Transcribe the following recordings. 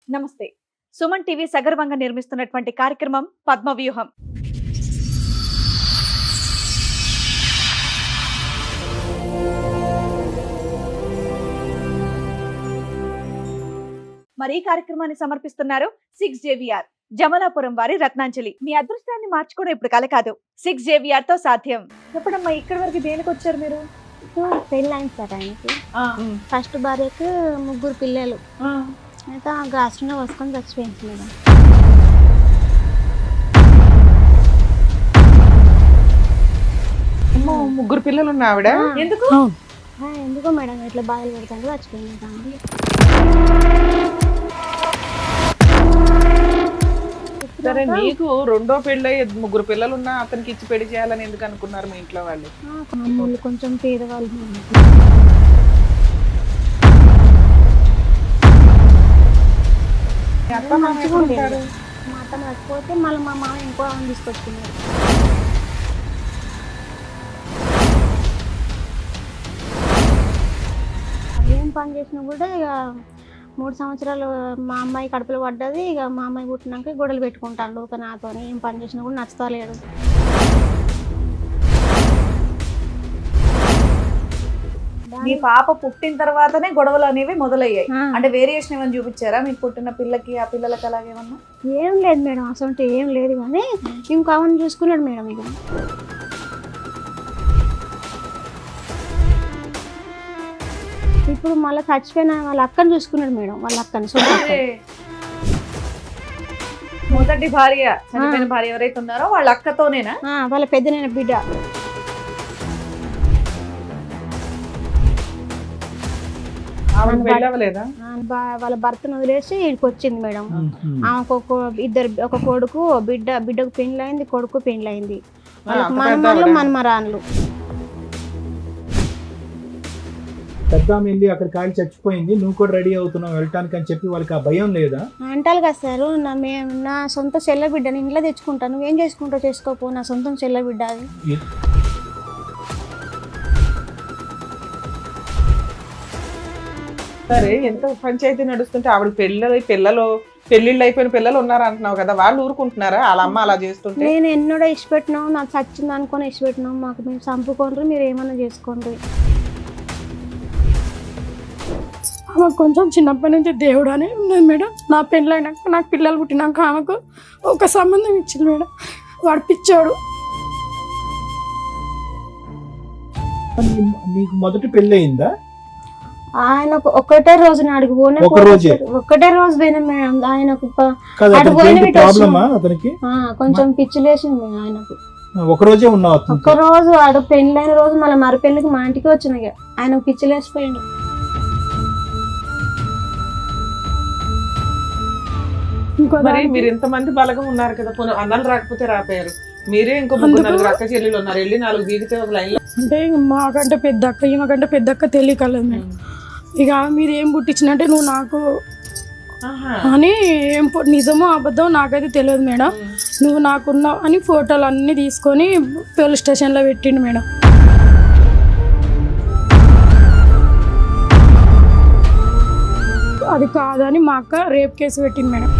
నమస్తే. సుమన్ టీవీ సగర్వంగా నిర్మిస్తున్నటువంటి కార్యక్రమం పద్మవ్యూహం. మరి ఈ కార్యక్రమాన్ని సమర్పిస్తున్నారు 6JVR జమలాపురం వారి రత్నాంజలి. మీ అదృష్టాన్ని మార్చుకోవడం ఇప్పుడు కల కాదు, 6JVR తో సాధ్యం. ఎప్పుడమ్మా ఇక్కడి వరకు దేనికి వచ్చారు మీరు? పెళ్ళైంది సార్ ఆయనకి. ఫస్ట్ భార్యకు 3 పిల్లలు. అయితే గ్యాస్ట్రోనే వసుకొని చచ్చిపోయింది మేడం. ముగ్గురు పిల్లలు ఉన్న ఆవిడ ఎందుకు? ఎందుకో మేడం ఇట్లా బాధలు పెడతాను చచ్చిపోయింది. సరే, నీకు రెండో పెళ్ళై 3 పిల్లలు ఉన్నా అతనికి ఇచ్చి పెళ్లి చేయాలని ఎందుకు అనుకున్నారు మీ ఇంట్లో వాళ్ళు? మామూలు కొంచెం పేదవాళ్ళు. మంచిగా ఉండేది. మా అత్త మర్చిపోతే మళ్ళీ మా మామ ఇంకో ఆమె తీసుకొచ్చుకున్నారు. ఏం పని చేసినా కూడా ఇక 3 సంవత్సరాలు మా అమ్మాయి కడుపులో పడ్డది. ఇక మా అమ్మాయి పుట్టినాక గొడవలు పెట్టుకుంటాను ఒక నాతో. ఏం పని చేసినా కూడా నచ్చుతలేడు. మీ పాప పుట్టిన తర్వాతనే గొడవలు అనేవి మొదలయ్యాయి. అంటే వేరియేషన్ ఏమైనా చూపించారా మీకు పుట్టిన పిల్లకి ఆ పిల్లలకి అలాగేమన్నా? ఏం లేదు మేడం, అసలు ఏం లేదు. కానీ ఇంకా అవన్నీ చూసుకున్నాడు మేడం. ఇక ఇప్పుడు మళ్ళీ చచ్చిపోయిన వాళ్ళ అక్కని చూసుకున్నాడు మేడం. వాళ్ళ అక్కని మొదటి భార్య చనిపోయిన భార్య ఎవరైతే ఉన్నారో వాళ్ళ అక్కతోనేనా? వాళ్ళ పెద్దనైన బిడ్డ. వాళ్ళ భర్తను వదిలేసి ఇక్కడికి వచ్చింది మేడం. ఆమెకు ఒక కొడుకు బిడ్డకు పెళ్ళైంది, కొడుకు పెళ్ళైంది. మనమలు మనమరాన్లు. పెద్ద వెళ్ళి అక్కడ కాలి చచ్చిపోయింది, నువ్వు కూడా రెడీ అవుతున్నావు వెళ్ళటానికి అని చెప్పి వాళ్ళకి ఆ భయం లేదా? అంటారు కదా సార్, నా సొంత చెల్ల బిడ్డని ఇంట్లో తెచ్చుకుంటాను, నువ్వేం చేసుకుంటావు చేసుకోపో, నా సొంతం చెల్ల బిడ్డ అది. సరే, ఎంత పంచాయతీ నడుస్తుంటే ఆవిడ పెళ్ళిళ్ళు అయిపోయిన పిల్లలు ఉన్నారు అంటున్నావు కదా, వాళ్ళు ఊరుకుంటున్నారా వాళ్ళ అమ్మ అలా చేస్తుంటే? నేను ఎన్నడో ఇష్టపెట్టినావు, నాకు చచ్చింది అనుకొని ఇష్టపెట్టినావు, మాకు మేము చంపుకోండి, మీరు ఏమన్నా చేసుకోండి. ఆమెకు కొంచెం చిన్నప్పటి నుంచి దేవుడు అని ఉన్నది మేడం. నా పెళ్ళైనాక నాకు పిల్లలు పుట్టినాక ఆమెకు ఒక సంబంధం ఇచ్చింది మేడం. వాడు పిచ్చోడు. నీకు మొదటి పెళ్ళి అయిందా? ఆయనకు ఒకటే రోజు నాడికి ఒకటే రోజు పోయినా మేడం. ఆయనకు కొంచెం పిచ్చిలేసింది ఆయనకు. ఒక రోజే ఉన్నావు? ఒక రోజు ఆడ పెళ్ళైన రోజు మళ్ళీ మర పెళ్ళికి మా ఇంటికి వచ్చినాయి. ఆయనకు పిచ్చిలేసిపోయింది. మరి మీరు ఇంతమంది బలగం ఉన్నారు కదా, అన్నాలు రాకపోతే రాపోయారు. మీరే ఇంకో 3-4 అక్క చెల్లెలు ఉన్నారు, వెళ్ళి 4 బీగితే ఒక లైన్ లో. అంటే మాకంటే పెద్ద అక్క, ఈమెకంటే పెద్ద అక్క తెలియకలేదు మేడం. ఇక మీరు ఏం పుట్టించినట్టే నువ్వు నాకు అని, ఏం నిజమో అబద్ధం నాకైతే తెలియదు మేడం. నువ్వు నాకున్నావు అని ఫోటోలు అన్నీ తీసుకొని పోలీస్ స్టేషన్లో పెట్టిండు మేడం. అది కాదని మా అక్క రేప్ కేసు పెట్టింది మేడం.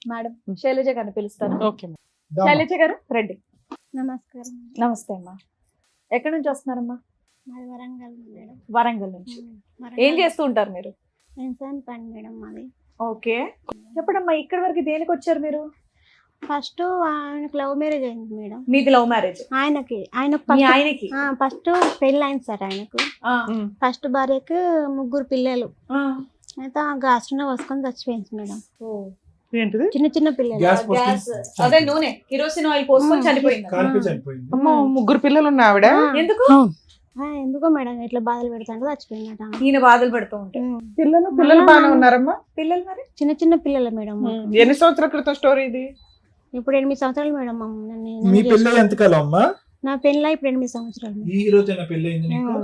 మేడం శైలజ గారిని పిలుస్తాను. శైలజ గారు రండి. నమస్కారం. నమస్తే అమ్మా. ఎక్కడి నుంచి వస్తున్నారమ్మా? వరంగల్ మేడం. వరంగల్ నుంచి. ఏం చేస్తూ ఉంటారు మీరు? పని మేడం మాది. ఓకే, చెప్పడమ్మా ఇక్కడి వరకు దేనికి వచ్చారు మీరు? ఫస్ట్ ఆయనకు లవ్ మ్యారేజ్ అయింది మేడం. మీది లవ్ మ్యారేజ్? ఆయనకి ఫస్ట్ పెళ్ళి అయింది సార్. ఆయనకు ఫస్ట్ భార్యకు 3 పిల్లలు. అయితే గ్యాస్ట్రోనే వసుకొని చచ్చిపోయింది మేడం. చిన్న పిల్లలు. అదే నూనె కిరోసిన్ ఆయిల్ పోసుకొని చనిపోయింది. 3 పిల్లలు ఉన్న ఆవిడ ఎందుకో మేడం ఇట్లా బాధలు పెడతాంటే చచ్చిపోయిందట. ఈయన బాధలు పెడుతూ ఉంటాయి. పిల్లలు బాగానే ఉన్నారమ్మా? పిల్లలు మరి చిన్న పిల్లలు మేడం. ఎన్ని సంవత్సరాల క్రితం స్టోరీ ఇది? ఇప్పుడు 8 సంవత్సరాలు మేడం. మీ పెళ్ళి ఎంతకాలం అమ్మా? నా పెళ్ళి ఇప్పుడు 8 సంవత్సరాలు. ఈ రోజైనా పెళ్ళి అయింది నీకు?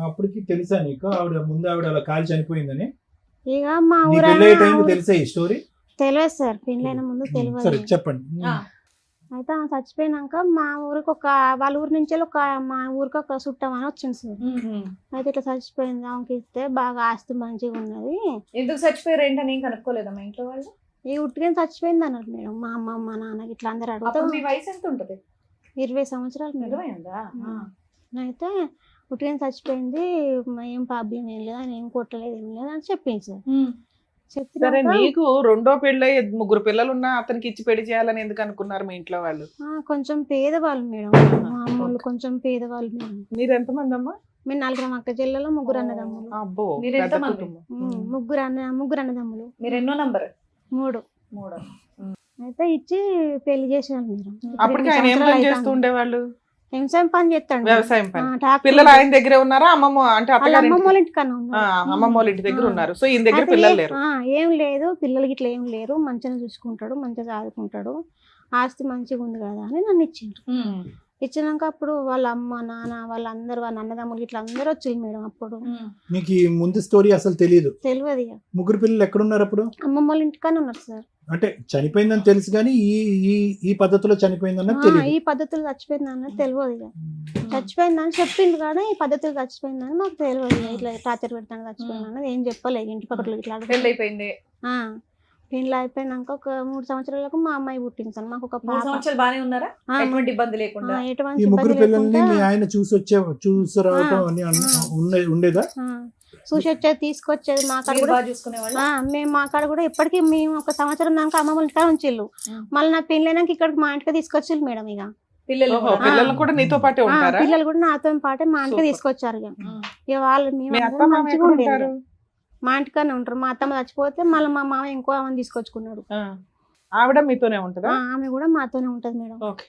అప్పటికి తెలుసా నీకు ఆవిడ అలా కాలి చనిపోయిందని? ఇక మా ఊరు తెలుసా ఈ స్టోరీ? తెలియదు సార్, పెళ్ళైన ముందు తెలియదు. చెప్పండి. అయితే ఆమె చచ్చిపోయినాక మా ఊరికి వాళ్ళ ఊరి నుంచి మా ఊరికి ఒక చుట్టం అని వచ్చింది సార్. అయితే ఇట్లా చచ్చిపోయింది ఆమెకి ఇస్తే బాగా ఆస్తి మంచిగా ఉన్నది. ఎందుకు చచ్చిపోయారు ఏంటని ఏం కనుక్కోలేదా మా ఇంట్లో వాళ్ళు? ఈ ఉట్టుకని చచ్చిపోయింది అన్నారు మేడం. మా అమ్మ మా నాన్నకి ఇట్లా అందరు అప్పుడు అడుగుతాం. మీ వయసు ఎంత ఉంటది? 20 సంవత్సరాలు మేడం. 20 ఉందా? అయితే ఉట్టుకని చచ్చిపోయింది, ఏం ప్రాబ్లం ఏం లేదు, ఆయన ఏం కొట్టలేదు ఏం లేదు అని చెప్పింది సార్. సరే, చెప్పినాక నీకు రెండో పెళ్ళై 3 పిల్లలు ఉన్నా అతనికి ఇచ్చి పెళ్లి చేయాలని ఎందుకు అనుకున్నారు మీ ఇంట్లో వాళ్ళు? కొంచెం పేదవాళ్ళు మేడం, మా అమ్మోళ్ళు కొంచెం పేదవాళ్ళు మేడం. మీరు ఎంతమంది అమ్మా? మేము 4 అక్క చెల్లెలు, 3 అన్నదమ్ములు. అబ్బో, మీరు పెద్ద ఎంతమంది? కుటుంబం. ముగ్గురు అన్నదమ్ములు. మీరు ఎన్నో నంబర్? 3. 3. అయితే ఇచ్చి పెళ్లి చేసాను మేడం. అప్పటికి ఆయన ఏం పని చేస్తూ ఉండేవాళ్ళు? వ్యవసాయం పని చేస్తాడు. వ్యవసాయం పని. ట్రాక్టర్ పిల్లలు ఆయన దగ్గరే ఉన్నారా? అమ్మమ్మ అంటే వాళ్ళ అత్తగారి అమ్మమ్మ ఇంటికి- వాళ్ళ ఇంటికన్నా ఉన్నారు. అమ్మమ్మ వాళ్ళ ఇంటి దగ్గర ఉన్నారు. సో ఈయన దగ్గర అయితే పిల్లలు లేరు. ఏం లేదు, పిల్లలకి ఇట్లా ఏం లేరు, మంచిగా చూసుకుంటాడు, మంచిగా చదువుకుంటాడు, ఆస్తి మంచిగా ఉంది కదా అని నన్ను ఇచ్చిండ్రు. ఇచ్చినాక అప్పుడు వాళ్ళ అమ్మ నాన్న వాళ్ళందరూ వాళ్ళ అన్నదమ్ములు ఇట్లా అందరూ వచ్చింది మేడం. అప్పుడు నీకు ఈ ముందు స్టోరీ అసలు తెలియదు. తెలియదు ఇక. 3 పిల్లలు ఎక్కడున్నారు అప్పుడు? అమ్మమ్మ వాళ్ళ ఇంటికన్నా ఉన్నారు సార్. అంటే చనిపోయిందని తెలుసు కానీ ఈ ఈ ఈ పద్ధతిలో చనిపోయిందన్నది ఈ తెలియదు. పద్ధతులు చచ్చిపోయిందని తెలియదు ఇక. చచ్చిపోయిందని చెప్పింది కానీ ఈ పద్ధతులు చచ్చిపోయిందని మాకు తెలియదు ఇక. ఇట్లా టార్చర్ పెడతాను చచ్చిపోయిందని ఏం చెప్పలేదు. ఇంటి పక్కన ఇట్లా పెళ్ళి అయిపోయింది. పెళ్ళి అయిపోయినాక ఒక 3 సంవత్సరాలకు మా అమ్మాయి పుట్టింది సార్. మాకు ఒక 3 సంవత్సరాలు బానే ఉన్నారా? ఎటువంటి ఇబ్బంది లేకుండా? ఎటువంటి ఈ 3 ఇబ్బంది పిల్లల్ని లేకుండా మీ ఆయన చూసి రావటం అని ఉండేదా? చూసి వచ్చేది, తీసుకొచ్చేది. మా కాడ మీరు కూడా బాగా చూసుకునేవాళ్ళు? మేము మా కాడ కూడా ఇప్పటికీ మేము ఒక సంవత్సరం దాకా అమ్మ వాళ్ళ ఇంటికాడ ఉంచిళ్ళు. మళ్ళీ నా పెళ్ళైనాక ఇక్కడికి మా ఇంటికి తీసుకొచ్చిళ్ళు మేడం. ఇక పిల్లలు ఓహో, పిల్లలు కూడా నీతో పాటే ఉంటారా? పిల్లలు కూడా నాతో పాటే మా ఇంటికి Super. తీసుకొచ్చారు. ఇక వాళ్ళు మీ మేము అత్త అందరం మామ మంచిగా ఎక్కడ ఉండేది. ఉంటారు? మా ఇంటికానే ఉంటారు. మా అత్తమ్మ చచ్చిపోతే మళ్ళీ మా మామ ఇంకో ఆమెను తీసుకొచ్చుకున్నాడు. ఆవిడ మీతోనే ఉంటదా? ఆమె కూడా మాతోనే ఉంటది మేడం. ఓకే.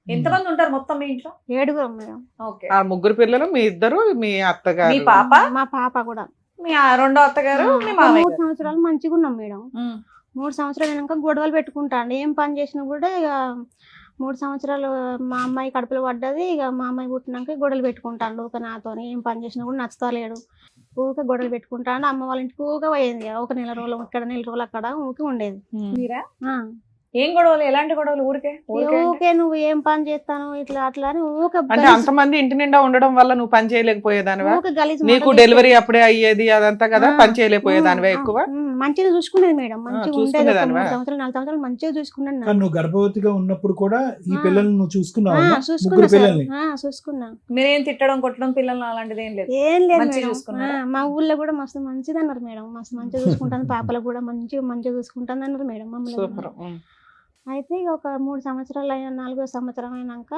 ఎంతమంది ఉంటారు మొత్తం మీ ఇంట్లో? 7 మేడం. ఓకే. ఆ 3 పిల్లలు, మీ ఇద్దరు, మీ మీ అత్తగారు. పాప, మా పాప కూడా. మీ రెండో అత్తగారు, మీ ఒక మామయ్య 3 సంవత్సరాలు మంచిగా ఉన్నాం మేడం. 3 సంవత్సరాలు అయినాక గొడవలు పెట్టుకుంటాండు. ఏం పని చేసినా కూడా ఇక 3 సంవత్సరాలు మా అమ్మాయి కడుపులో పడ్డది. ఇక మా అమ్మాయి పుట్టినాక గొడవలు పెట్టుకుంటాడు. ఊక నాతో ఏం పని చేసినా కూడా నచ్చుతలేడు. ఊక గొడవలు పెట్టుకుంటాడు. అమ్మ వాళ్ళ ఇంటికి ఊక పోయేది. ఒక నెల రోజులు ఇక్కడ, నెల రోజులు అక్కడ ఊకే ఉండేది. మీరా? ఆ. ఏం గొడవలు? ఎలాంటి గొడవలు? ఊరికే ఊకే నువ్వు ఏం పని చేస్తాను ఇట్లా అట్లా అని ఊక అంటే అంతమంది ఇంటి నిండా ఉండడం వల్ల నువ్వు పని చేయలేకపోయేదానివా? ఊక గలీజ్ నీకు మాటలు డెలివరీ అప్పుడే అయ్యేది అదంతా కదా, పని చేయలేకపోయేదానివా ఎక్కువ? మంచిగా చూసుకునేది మేడం. మంచిగా ఉండేది. ఒక చూసుకునేదానివా? 3 సంవత్సరాలు 4 సంవత్సరాలు మంచిగా చూసుకున్నాను. కానీ నువ్వు గర్భవతిగా ఉన్నప్పుడు కూడా ఈ పిల్లల్ని నువ్వు చూసుకున్నావు? చూసుకున్నా 3 సార్. పిల్లల్ని చూసుకున్నా. మీరేం తిట్టడం కొట్టడం పిల్లలు అలాంటిది ఏం లేదు? ఏం లేదు మంచిగా మేడం. చూసుకున్నారా? మా ఊళ్ళో కూడా మస్తు మంచిది అన్నారు మేడం. మస్తు మంచిగా చూసుకుంటాను. పాపలకు కూడా మంచిగా చూసుకుంటాను అన్నారు మేడం మమ్మల్ని. సూపర్. అయితే ఇక ఒక 3 సంవత్సరాలు అయినా 4వ సంవత్సరం అయినాక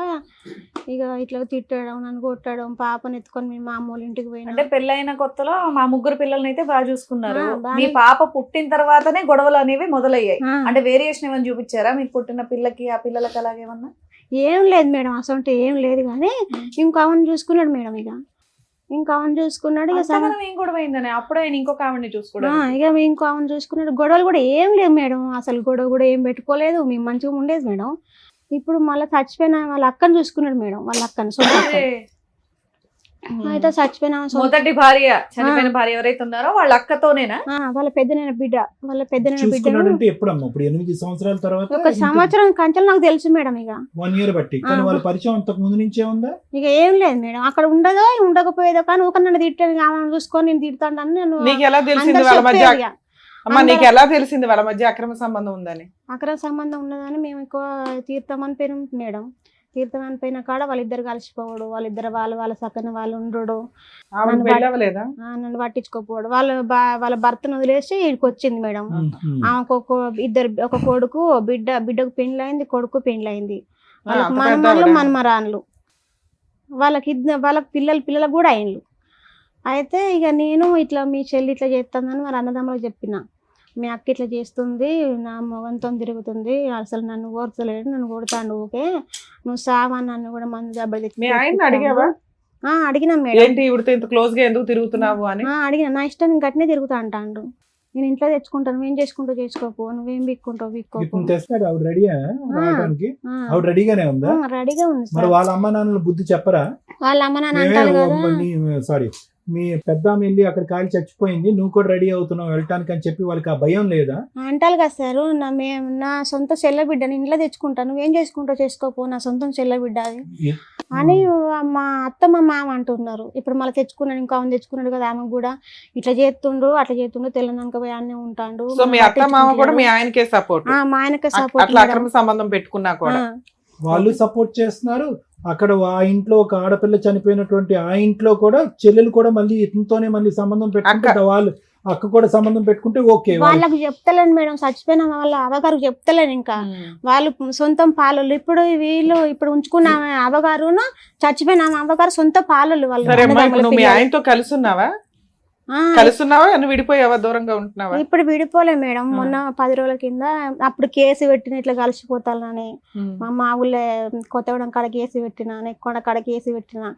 ఇక ఇట్లా తిట్టడం, నన్ను కొట్టడం, పాపను ఎత్తుకొని మా అమ్మ వాళ్ళ ఇంటికి అంటే పోయినా. పెళ్ళైన కొత్తలో మా 3 పిల్లల్ని అయితే బాగా చూసుకున్నారు. బాగానే- మీ పాప పుట్టిన తర్వాతనే గొడవలు అనేవి మొదలయ్యాయి. ఆ, అంటే వేరియేషన్ ఏమైనా చూపించారా? మీకు పుట్టిన పిల్లకి ఆ పిల్లలకి అలాగేమన్నా? ఏం లేదు మేడం. అసలు ఏం లేదు కానీ ఇంకో ఆమెను చూసుకున్నాడు మేడం. ఇంకో ఆమెను చూసుకున్నాడు. ఇక అంతగానం ఏం గొడవ అయిందని అప్పుడే ఆయన ఇంకొక ఆవిడని చూసుకోవడం? ఇక ఇంకో ఆమెను చూసుకున్నాడు. గొడవలు కూడా ఏం లేవు మేడం. అసలు గొడవ కూడా ఏం పెట్టుకోలేదు. మేము మంచిగా ఉండేది మేడం. ఇప్పుడు మళ్ళీ చచ్చిపోయిన వాళ్ళ అక్కని చూసుకున్నాడు మేడం. వాళ్ళ అక్కని సొంత అక్క. అయితే చచ్చిపోయిన ఆమె సొంత- మొదటి భార్య, చనిపోయిన భార్య ఎవరైతే ఉన్నారో వాళ్ళ అక్కతోనేనా? వాళ్ళ పెద్దనైన బిడ్డ. వాళ్ళ పెద్దనైన బిడ్డను చూసుకున్నాడంటే ఎప్పుడమ్మా? ఇప్పుడు 8 సంవత్సరాల తర్వాత ఒక సంవత్సరం కంచెలు నాకు తెలుసు మేడం. ఇక 1 ఇయర్ బట్టి. కానీ వాళ్ళ పరిచయం అంతకు ముందు నుంచే ఉందా? ఇక ఏం లేదు మేడం. అక్కడ ఉండదో ఉండకపోయేదో కానీ ఒక నన్ను తిట్టాను. ఆమెను చూసుకొని నేను తిడతాను. నేను నీకు ఎలా తెలిసింది అందరూ వాళ్ళ మధ్య? చెప్పేది ఇక. అమ్మా, నీకు ఎలా తెలిసింది వాళ్ళ మధ్య అక్రమ సంబంధం ఉందని? అక్రమ సంబంధం ఉన్నదని మేము ఎక్కువ తీర్థం అని పోయినాం మేడం. తీర్థం అని పోయిన కాడ వాళ్ళిద్దరు కలిసిపోవడు, వాళ్ళిద్దరు వాళ్ళ సక్కన వాళ్ళు ఉండడు, ఆవిడ నన్ను పెళ్ళవలేదా? నన్ను పట్టించుకోపోవడు. వాళ్ళ భర్తను వదిలేసి ఇక్కడికి వచ్చింది మేడం. ఆమెకు ఒక కొడుకు బిడ్డకు పెండ్లైంది, కొడుకు పెండ్లైంది. వాళ్ళకి అంత మనమరాళ్ళు పెద్దవాడా? మనమరాన్లు. వాళ్ళకి పిల్లలకు కూడా అయిండ్లు. అయితే ఇక నేను ఇట్లా మీ చెల్లి ఇట్లా చేస్తుందని మరి అన్నదమ్ములకు చెప్పిన. మీ అక్క ఇట్లా చేస్తుంది, నా మొగంతో తిరుగుతుంది, అసలు నన్ను ఓర్చలేడు, నన్ను కొడతాడు, ఊకే నువ్వు సావా, నన్ను కూడా మందు దెబ్బలు మీ ఆయన్ని అడిగావా? అడిగినా మేడం. ఏంటి ఇవిడితో ఇంత క్లోజ్ గా ఎందుకు తిరుగుతున్నావు అని? అడిగిన. నా ఇష్టం నేను గట్టినే తిరుగుతా అంటాడు. నేను ఇంట్లో తెచ్చుకుంటాను, నువ్వేం చేసుకుంటూ చేసుకోపో, నువ్వేం బిక్కుంటావు బిక్కోపో. ఇప్పుడు తెస్తాడు. ఆవిడ రెడీయా రావడానికి? ఆవిడ రెడీగానే ఉందా? రెడీగా ఉంది మరి సార్. వాళ్ళ అమ్మ నాన్నలు బుద్ధి చెప్పరా? వాళ్ళ అమ్మ నాన్న అంటారు కదా. సారీ, మీ పెద్ద వెళ్ళి అక్కడ కాలి చచ్చిపోయింది, నువ్వు కూడా రెడీ అవుతున్నావు వెళ్ళటానికి అని చెప్పి వాళ్ళకి ఆ భయం లేదా? అంటారు కదా సార్, నా సొంత చెల్ల బిడ్డని ఇంట్లో తెచ్చుకుంటాను, నువ్వేం చేసుకుంటావు చేసుకోపో, నా సొంతం చెల్ల బిడ్డ అది అని మా అత్త మా మామ అంటున్నారు. ఇప్పుడు మళ్ళీ తెచ్చుకున్నాడు, ఇంకా ఆమె తెచ్చుకున్నాడు కదా, ఆమె కూడా ఇట్లా చేస్తుండ్రు అట్లా చేస్తుండ్రు, తెలంగాణ పోయి అన్నీ ఉంటాడు. సో మీ అత్త మామ కూడా మీ ఆయనకే సపోర్ట్? మా ఆయనకే సపోర్ట్. అట్లా అక్రమ సంబంధం పెట్టుకున్నా కూడా వాళ్ళు సపోర్ట్ చేస్తున్నారు. అక్కడ ఆ ఇంట్లో ఒక ఆడపిల్ల చనిపోయినటువంటి ఆ ఇంట్లో కూడా చెల్లెలు కూడా మళ్ళీ ఇతనితోనే మళ్ళీ సంబంధం పెట్టుకుంటే, వాళ్ళు అక్క కూడా సంబంధం పెట్టుకుంటే ఓకే. వాళ్ళకి చెప్తలేను మేడం, చచ్చిపోయిన వాళ్ళ అవగారు చెప్తలేను. ఇంకా వాళ్ళు సొంతం పాలలు. ఇప్పుడు వీళ్ళు ఇప్పుడు ఉంచుకున్న అవగారును చచ్చిపోయిన అవగారు సొంత పాలలు వాళ్ళు. మీ ఆయనతో కలిసి ఉన్నావా? నువ్వు విడిపోయావా, దూరంగా ఉంటున్నావా? ఇప్పుడు విడిపోలే మేడం. మొన్న 10 రోజుల కింద అప్పుడు కేసు పెట్టిన ఇట్లా కలిసిపోతానని, మా ఊళ్ళో కొత్తగూడెం కాడ కేసు పెట్టిన, నెక్కొండ కాడ కేసు పెట్టిన,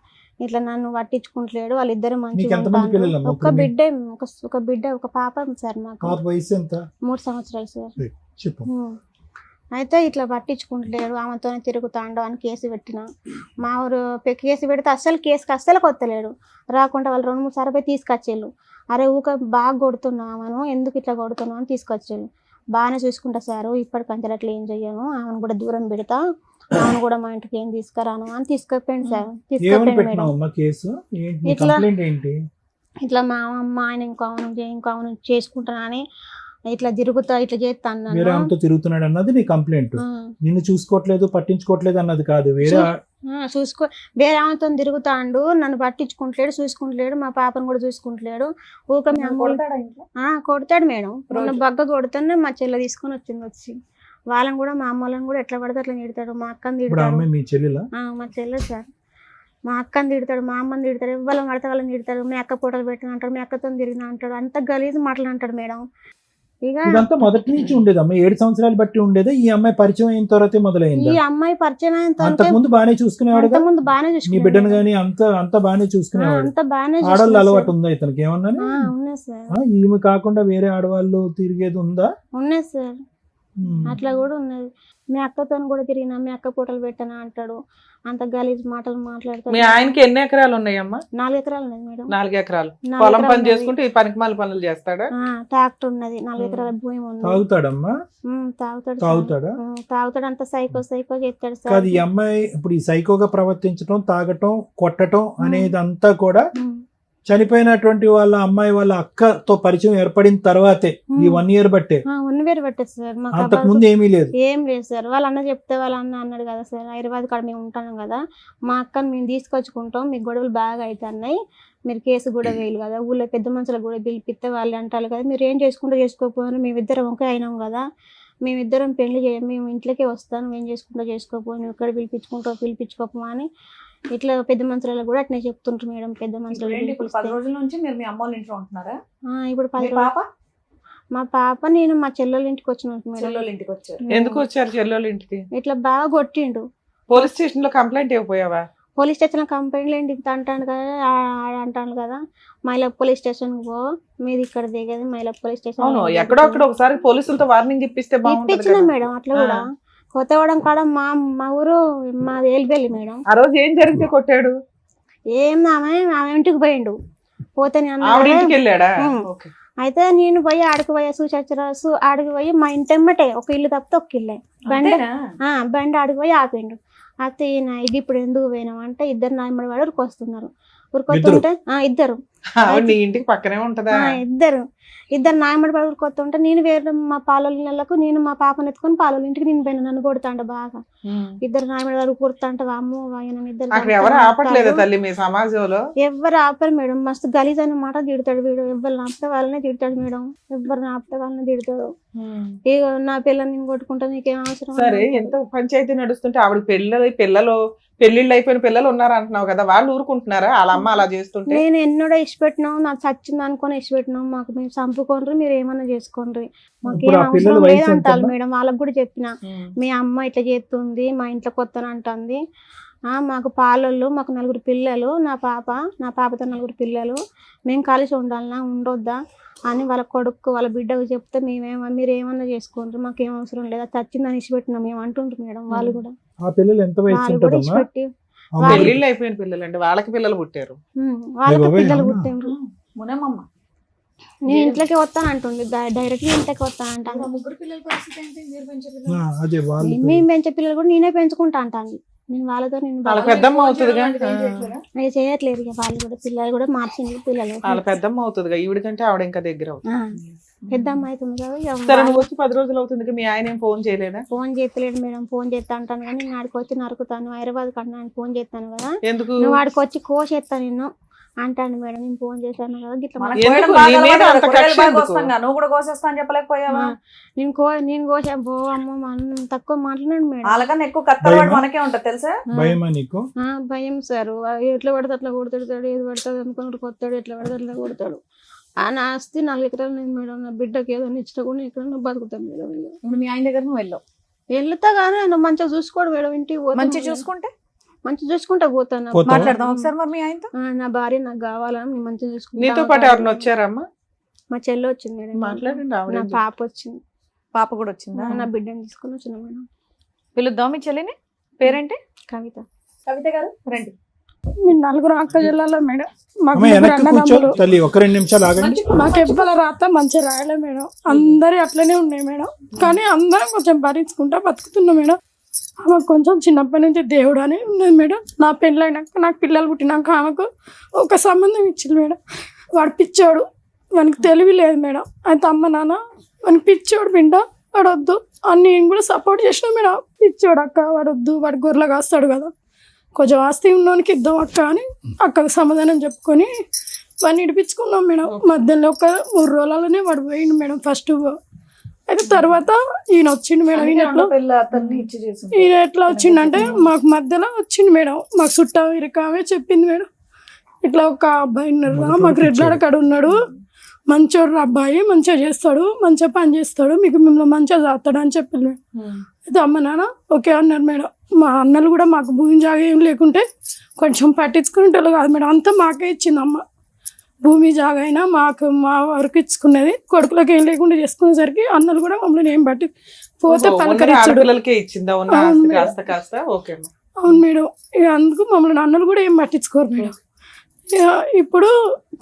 ఇట్లా నన్ను పట్టించుకుంటలేడు. వాళ్ళిద్దరు మంచిగా ఉంటారు. ఒక బిడ్డ ఒక పాప సార్. మాకు 3 సంవత్సరాలు సార్. అయితే ఇట్లా పట్టించుకుంటలేడు, ఆమెతోనే తిరుగుతాండు అని కేసు పెట్టిన. మా ఊరు కేసు పెడితే కేసుకి అస్సలు కొత్తలేడు. రాకుండా వాళ్ళు 2-3 సార్లు పోయి తీసుకొచ్చేళ్ళు. అరే ఊక బాగా కొడుతున్నాను, ఎందుకు ఇట్లా కొడుతున్నావు అని తీసుకొచ్చేళ్ళు. బాగానే చూసుకుంటా సారు, ఇప్పటికంటే అట్లా ఏం చెయ్యను, ఆమెను కూడా దూరం పెడతా, ఆమెను కూడా మా ఇంటికి ఏం తీసుకురాను అని తీసుకెళ్ళిపోయింది సార్. ఇట్లా మా అమ్మ ఆయన ఇంకో చేసుకుంటానని ఇట్లా తిరుగుతా ఇట్లా చేస్తాను, వేరే ఆమెతో తిరుగుతున్నాడు అన్నది నీ కంప్లైంట్. నిన్ను చూసుకోవట్లేదు పట్టించుకోవట్లేదు అన్నది కాదు, వేరే ఆమెతో తిరుగుతాండు, నన్ను పట్టించుకుంటలేడు, చూసుకుంటలేడు, మా పాపను కూడా చూసుకుంటలేడు. ఊక కొడతాడు మేడం. మొన్న బగ్గ కొడుతాను, మా చెల్లె తీసుకొని వచ్చి వాళ్ళని కూడా మా అమ్మలను కూడా ఎట్లా పడితే అట్లా తిడతాడు. మా అక్కని తిడతాడు. మా చెల్లె సార్. మా అక్కని తిడతాడు, మా అమ్మని తిడతాడు, ఇవ్వాలని పడితే వాళ్ళని తిడతాడు. మీ అక్క పూటలు పెట్టిన అంటాడు, మీ అక్కతో తిరిగిన అంటాడు. అంత గలీజ్ మాటలు అంటాడు మేడం. ఇదంతా మొదటి నుంచి ఉండేది అమ్మాయి, 7 సంవత్సరాలు బట్టి ఉండేది. ఈ అమ్మాయి పరిచయం అయిన తర్వాత మొదలైంది. ఈ అమ్మాయి పరిచయం అయిన తర్వాత ముందు బాగానే చూసుకునేవాడు, ముందు బాగానే చూసుకునే, నీ బిడ్డను గానీ అంత బాగానే చూసుకునేవాడు. ఆడవాళ్ళు అలవాటు ఉందా ఇతనికి ఏమన్నా? ఈమె కాకుండా వేరే ఆడవాళ్ళు తిరిగేది ఉందా? ఉన్నాయి సార్, అట్లా కూడా ఉన్నది. మీ అక్కతో కూడా తిరిగినా, మీ అక్క పూటలు పెట్టానా అంటాడు. అంత గలీజ్ మాటలు మాట్లాడతాడు. మీ ఆయనకి ఎన్ని ఎకరాలు ఉన్నాయమ్మా? 4 ఎకరాలు ఉన్నాయి మేడం. 4 ఎకరాలు పొలం పని చేసుకుంటే ఈ పనికిమాల పనులు చేస్తాడా? ట్రాక్టర్ ఉన్నది, 4 ఎకరాల భూమి ఉంది. తాగుతాడమ్మా? తాగుతాడు. అంత సైకో చేస్తాడు సార్. కాదు, ఈ అమ్మాయి ఇప్పుడు ఈ సైకోగా ప్రవర్తించడం, తాగటం, కొట్టడం అనేది అంతా కూడా చనిపోయినటువంటి వాళ్ళ అమ్మాయి వాళ్ళ అక్కతో పరిచయం ఏర్పడిన తర్వాతే, ఈ 1 ఇయర్ బట్టే. 1 ఇయర్ బట్టే సార్. అంతకు ముందు ఏమీ లేదు. ఏం లేదు సార్. వాళ్ళ అన్న చెప్తే వాళ్ళ అన్న అన్నాడు కదా సార్, హైదరాబాద్ కాడ మేము ఉంటాం కదా, మా అక్కని మేము తీసుకొచ్చుకుంటాం, మీకు గొడవలు బాగా అవుతున్నాయి, మీరు కేసు కూడా వేయలు కదా, ఊళ్ళో పెద్ద మనుషులకు కూడా పిలిపిస్తే వాళ్ళు అంటారు కదా, మీరు ఏం చేసుకుంటూ చేసుకోకపోయినా మేమిద్దరం ఒకే అయినాం కదా, మేమిద్దరం పెళ్లి మేము ఇంట్లోకే వస్తాను, ఏం చేసుకుంటూ చేసుకోకపోయి, నువ్వు ఇక్కడ పిలిపించుకోపో అని ఇట్లా పెద్ద మనుషులలో కూడా అట్నే చెప్తుంటారు మేడం. పెద్ద మనుషులు 10 రోజుల నుంచి మీరు మీ అమ్మ వాళ్ళ ఇంట్లో ఉంటున్నారా? ఇప్పుడు 10 మా పాప నేను మా చెల్లెళ్ళ ఇంటికి వచ్చిన. ఎందుకు వచ్చారు చెల్లెళ్ళ ఇంటికి? ఇట్లా బాగా కొట్టిండు. పోలీస్ స్టేషన్ లో కంప్లైంట్ ఇవ్వపోయావా? పోలీస్ స్టేషన్ లో కంప్లైంట్ ఏంటి అంటాను కదా, అంటాను కదా, మైలప్ పోలీస్ స్టేషన్ పో, మీది ఇక్కడ దిగేది మైలప్ పోలీస్ స్టేషన్. ఎక్కడో అక్కడ ఒకసారి పోలీసులతో వార్నింగ్ ఇప్పించిన మేడం. అట్లా కూడా కొత్తగూడెం కాడ మా ఊరు మాది ఏలిబెల్లి మేడం. ఆ రోజు ఏం జరిగితే కొట్టాడు? ఆమె ఇంటికి పోయిండు. పోతే అయితే నేను పోయి ఆడికి పోయా చూసొచ్చు. ఆడికి పోయి మా ఇంటెమ్మటే ఒక ఇల్లు తప్పితే ఒక ఇల్లే బండి ఆడికి పోయి ఆపిండు. అయితే ఈయన ఇప్పుడు ఎందుకు పోయినాం అంటే, ఇద్దరు నాయమడి వాడు ఉరికొస్తున్నారు. ఉరికొస్తుంటే ఇద్దరు ఇంటికి పక్కనే ఉంటదా? ఇద్దరు నాయమడి వాడు ఉరికొస్తుంటే నేను వేరే మా పాలలకు నేను మా పాపను ఎత్తుకొని పాల ఇంటికి నేను పోయినా. నన్ను కొడుతాంట బాగా. ఇద్దరు నాయమడి వాడు కొడుతాంట. అమ్మో ఎవరు ఆపట్లేదు తల్లి మీ సమాజంలో? ఎవరు ఆపరు మేడం. మస్తు గలీజ్ అనే మాట తిడతాడు వీడు. ఎవరు ఆపితే వాళ్ళనే తిడతాడు మేడం. ఎవరు ఆపితే వాళ్ళని తిడతాడు. ఇక నా పిల్లల్ని నేను కొట్టుకుంటా, నీకేం అవసరం? సరే, ఎంత పంచాయతీ నడుస్తుంటే ఆవిడ పెళ్లిళ్ళు అయిపోయిన పిల్లలు ఉన్నారు అంటున్నావు కదా, వాళ్ళు ఊరుకుంటున్నారా వాళ్ళ అమ్మ అలా చేస్తుంటే? నేను ఎన్నడో ఇష్టపెట్టినాం, నాకు చచ్చింది అనుకుని ఇష్టపెట్టినాం. మాకు మేము చంపుకోండి, మీరు ఏమన్నా చేసుకోండి, మాకేం అవసరం లేదంటారు మేడం. వాళ్ళకి కూడా చెప్పిన, మీ అమ్మ ఇట్లా చేస్తుంది, మా ఇంట్లో కొత్తనంటుంది, మాకు పాలళ్ళు, మాకు 4 పిల్లలు, నా పాపతో 4 పిల్లలు, మేము కలిసి ఉండాలన్నా ఉండొద్దా అని వాళ్ళ కొడుకు వాళ్ళ బిడ్డకు చెప్తే, మీరు ఏమన్నా చేసుకోండి, మాకేం అవసరం లేదా, చచ్చిందని ఇచ్చిపెట్టినా మేము అంటుంటారు మేడం. వాళ్ళు కూడా ఇచ్చిపెట్టి పెళ్ళిళ్ళు అయిపోయిన పిల్లలు అండి, వాళ్ళకి పిల్లలు పుట్టారు. వాళ్ళకి బాబోయ్, పిల్లలు అవునా? పుట్టిండ్రు. మునమమ్మ నేను ఇంట్లోకి వస్తాను అంటుంది, డైరెక్ట్ గా ఇంట్లోకి వస్తాను అంటాను. ముగ్గురు పిల్లల పరిస్థితి ఏంటి? మీరు పెంచే అదే వాళ్ళు మేము పెంచే పిల్లలు కూడా నేనే పెంచుకుంటా అంటాను. నేను వాళ్ళతో నేను వాళ్ళ పెద్దమ్మ అవుతుందిగా, అవి చేయట్లేదు ఇక వాళ్ళు కూడా, పిల్లలు కూడా మార్చింది పిల్లలు. వాళ్ళ పెద్దమ్మ అవుతుందిగా, ఈవిడ కంటే ఆవిడ ఇంకా దగ్గర అవుతుంది. పెద్ద అమ్మాయి అవుతుంది కదా ఇక సరే, నువ్వు వచ్చి 10 రోజులు అవుతుంది, మీ ఆయన ఏం ఫోన్ చేయలేదా? ఫోన్ చేస్తలేడు మేడం, ఫోన్ చేస్తా అంటాను కానీ నేను ఆడికి వచ్చి నరుకుతాను, హైదరాబాద్ కన్నా ఫోన్ చేస్తాను కదా, ఎందుకు? నువ్వు ఆడికి వచ్చి కోసేస్తాను నిన్ను అంటాను మేడం. నేను ఫోన్ చేశాను కదా గిట్ల మనకు ఎందుకు? కోయడం బాగా నీ మీద అలవాటు అంత కదా, కూరగాయలు కక్ష బాగా ఎందుకు? కోస్తాం కదా, నువ్వు కూడా కోసేస్తా అని చెప్పలేకపోయావా? నేను కోసా బో అమ్మ మనం తక్కువ మాట్లాడాను మేడం. వాళ్ళకన్నా ఎక్కువ కత్తలవాడు మనకే ఉంటది తెలుసా? భయమా నీకు? భయం సార్, ఎట్లా పడితే అట్లా కొడుతాడు, ఏది పడుతుంది అనుకున్నాడు కొత్తాడు, ఎట్లా పడితే అట్లా కొడతాడు. ఆ నా ఆస్తి 4 ఎకరాలు నేను మేడం, నా బిడ్డకి ఏదైనా ఇచ్చినా కూడా ఎక్కడన్నా బతుకుతాను మేడం. ఇప్పుడు మీ ఆయన దగ్గర నువ్వు వెళ్ళావు, వెళ్తా కానీ ఆయన మంచిగా చూసుకోడు మేడం, ఇంటికి పోతా మంచి చూసుకుంటే మంచిగా చూసుకుంటా పోతాను. పోతావా? మాట్లాడదాం ఒకసారి మరి మీ ఆయనతో. నా భార్య నాకు కావాలని నేను మంచిగా చూసుకుంటా. నీతో పాటు ఎవరిని వచ్చారమ్మా? మా చెల్లి వచ్చింది మేడం, మాట్లాడండి, ఆవిడ నా ఎందుకు? పాప వచ్చింది, పాప కూడా వచ్చిందా? నా బిడ్డని తీసుకుని వచ్చిన మేడం. పిలుద్దాం మీ చెల్లిని, పేరేంటి? కవిత. కవిత గారు రండి. మీ 4 అక్క జిల్లాలో మేడం, మాకు అమ్మ 3 వెనక్కి కూర్చో అన్నదమ్ములు. తల్లి, ఒక 2 నిమిషాలు ఆగండి. మాకు ఎవ్వల రాత మంచిగా రాయలే మేడం, అందరి అట్లనే ఉన్నాయి మేడం. కానీ అందరం కొంచెం భరించుకుంటా బతుకుతున్నాం మేడం. ఆమెకు కొంచెం చిన్నప్పటి నుంచి దేవుడు అని ఉన్నది మేడం. నా పెళ్ళైనాక నాకు పిల్లలు పుట్టినాక ఆమెకు ఒక సంబంధం ఇచ్చింది మేడం. వాడు పిచ్చోడు, వానికి తెలివి లేదు మేడం. అయితే అమ్మ నాన్న వానికి పిచ్చోడు పిండ, వాడు వద్దు అని నేను కూడా సపోర్ట్ చేసిన మేడం. పిచ్చోడు అక్క, వాడు వద్దు, వాడు గొర్రెలు కాస్తాడు కదా, కొంచెం ఆస్తి ఉన్నోనికి ఇద్దాం అక్క అని అక్కకు సమాధానం చెప్పుకొని వాడిని ఇడిపించుకున్నాం మేడం. మధ్యలో ఒక 3 రోజులలోనే వాడు పోయిండు మేడం ఫస్ట్. అయితే తర్వాత ఈయన వచ్చిండు మేడం. ఈయన ఎట్లా వచ్చిండంటే మాకు మధ్యలో వచ్చిండు మేడం. మాకు చుట్టా ఇరకామే చెప్పింది మేడం, ఇట్లా ఒక అబ్బాయి ఉన్నాడు మాకు రెడ్లాడ కాడ ఉన్నాడు, మంచోడు అబ్బాయి, మంచిగా చేస్తాడు, మంచిగా పని చేస్తాడు, మిమ్మల్ని మంచిగా చేస్తాడు అని చెప్పింది మేడం. అయితే అమ్మ నాన్న ఓకే అన్నారు మేడం. మా అన్నలు కూడా మాకు భూమి జాగా ఏం లేకుంటే కొంచెం పట్టించుకునేటోళ్ళు కాదు మేడం, అంతా మాకే ఇచ్చింది అమ్మ. భూమి జాగా అయినా మాకు మా వరకు ఇచ్చుకునేది, కొడుకులకు ఏం లేకుండా చేసుకునేసరికి అన్నలు కూడా మమ్మల్ని ఏం పట్టి పోతే పలకరించడు. పిల్లలకే ఇచ్చిందా ఉన్న ఆస్తి కాస్త కాస్త? ఓకే. అవును మేడం, ఇక అందుకు మమ్మల్ని అన్నలు కూడా ఏం పట్టించుకోరు మేడం. ఇక ఇప్పుడు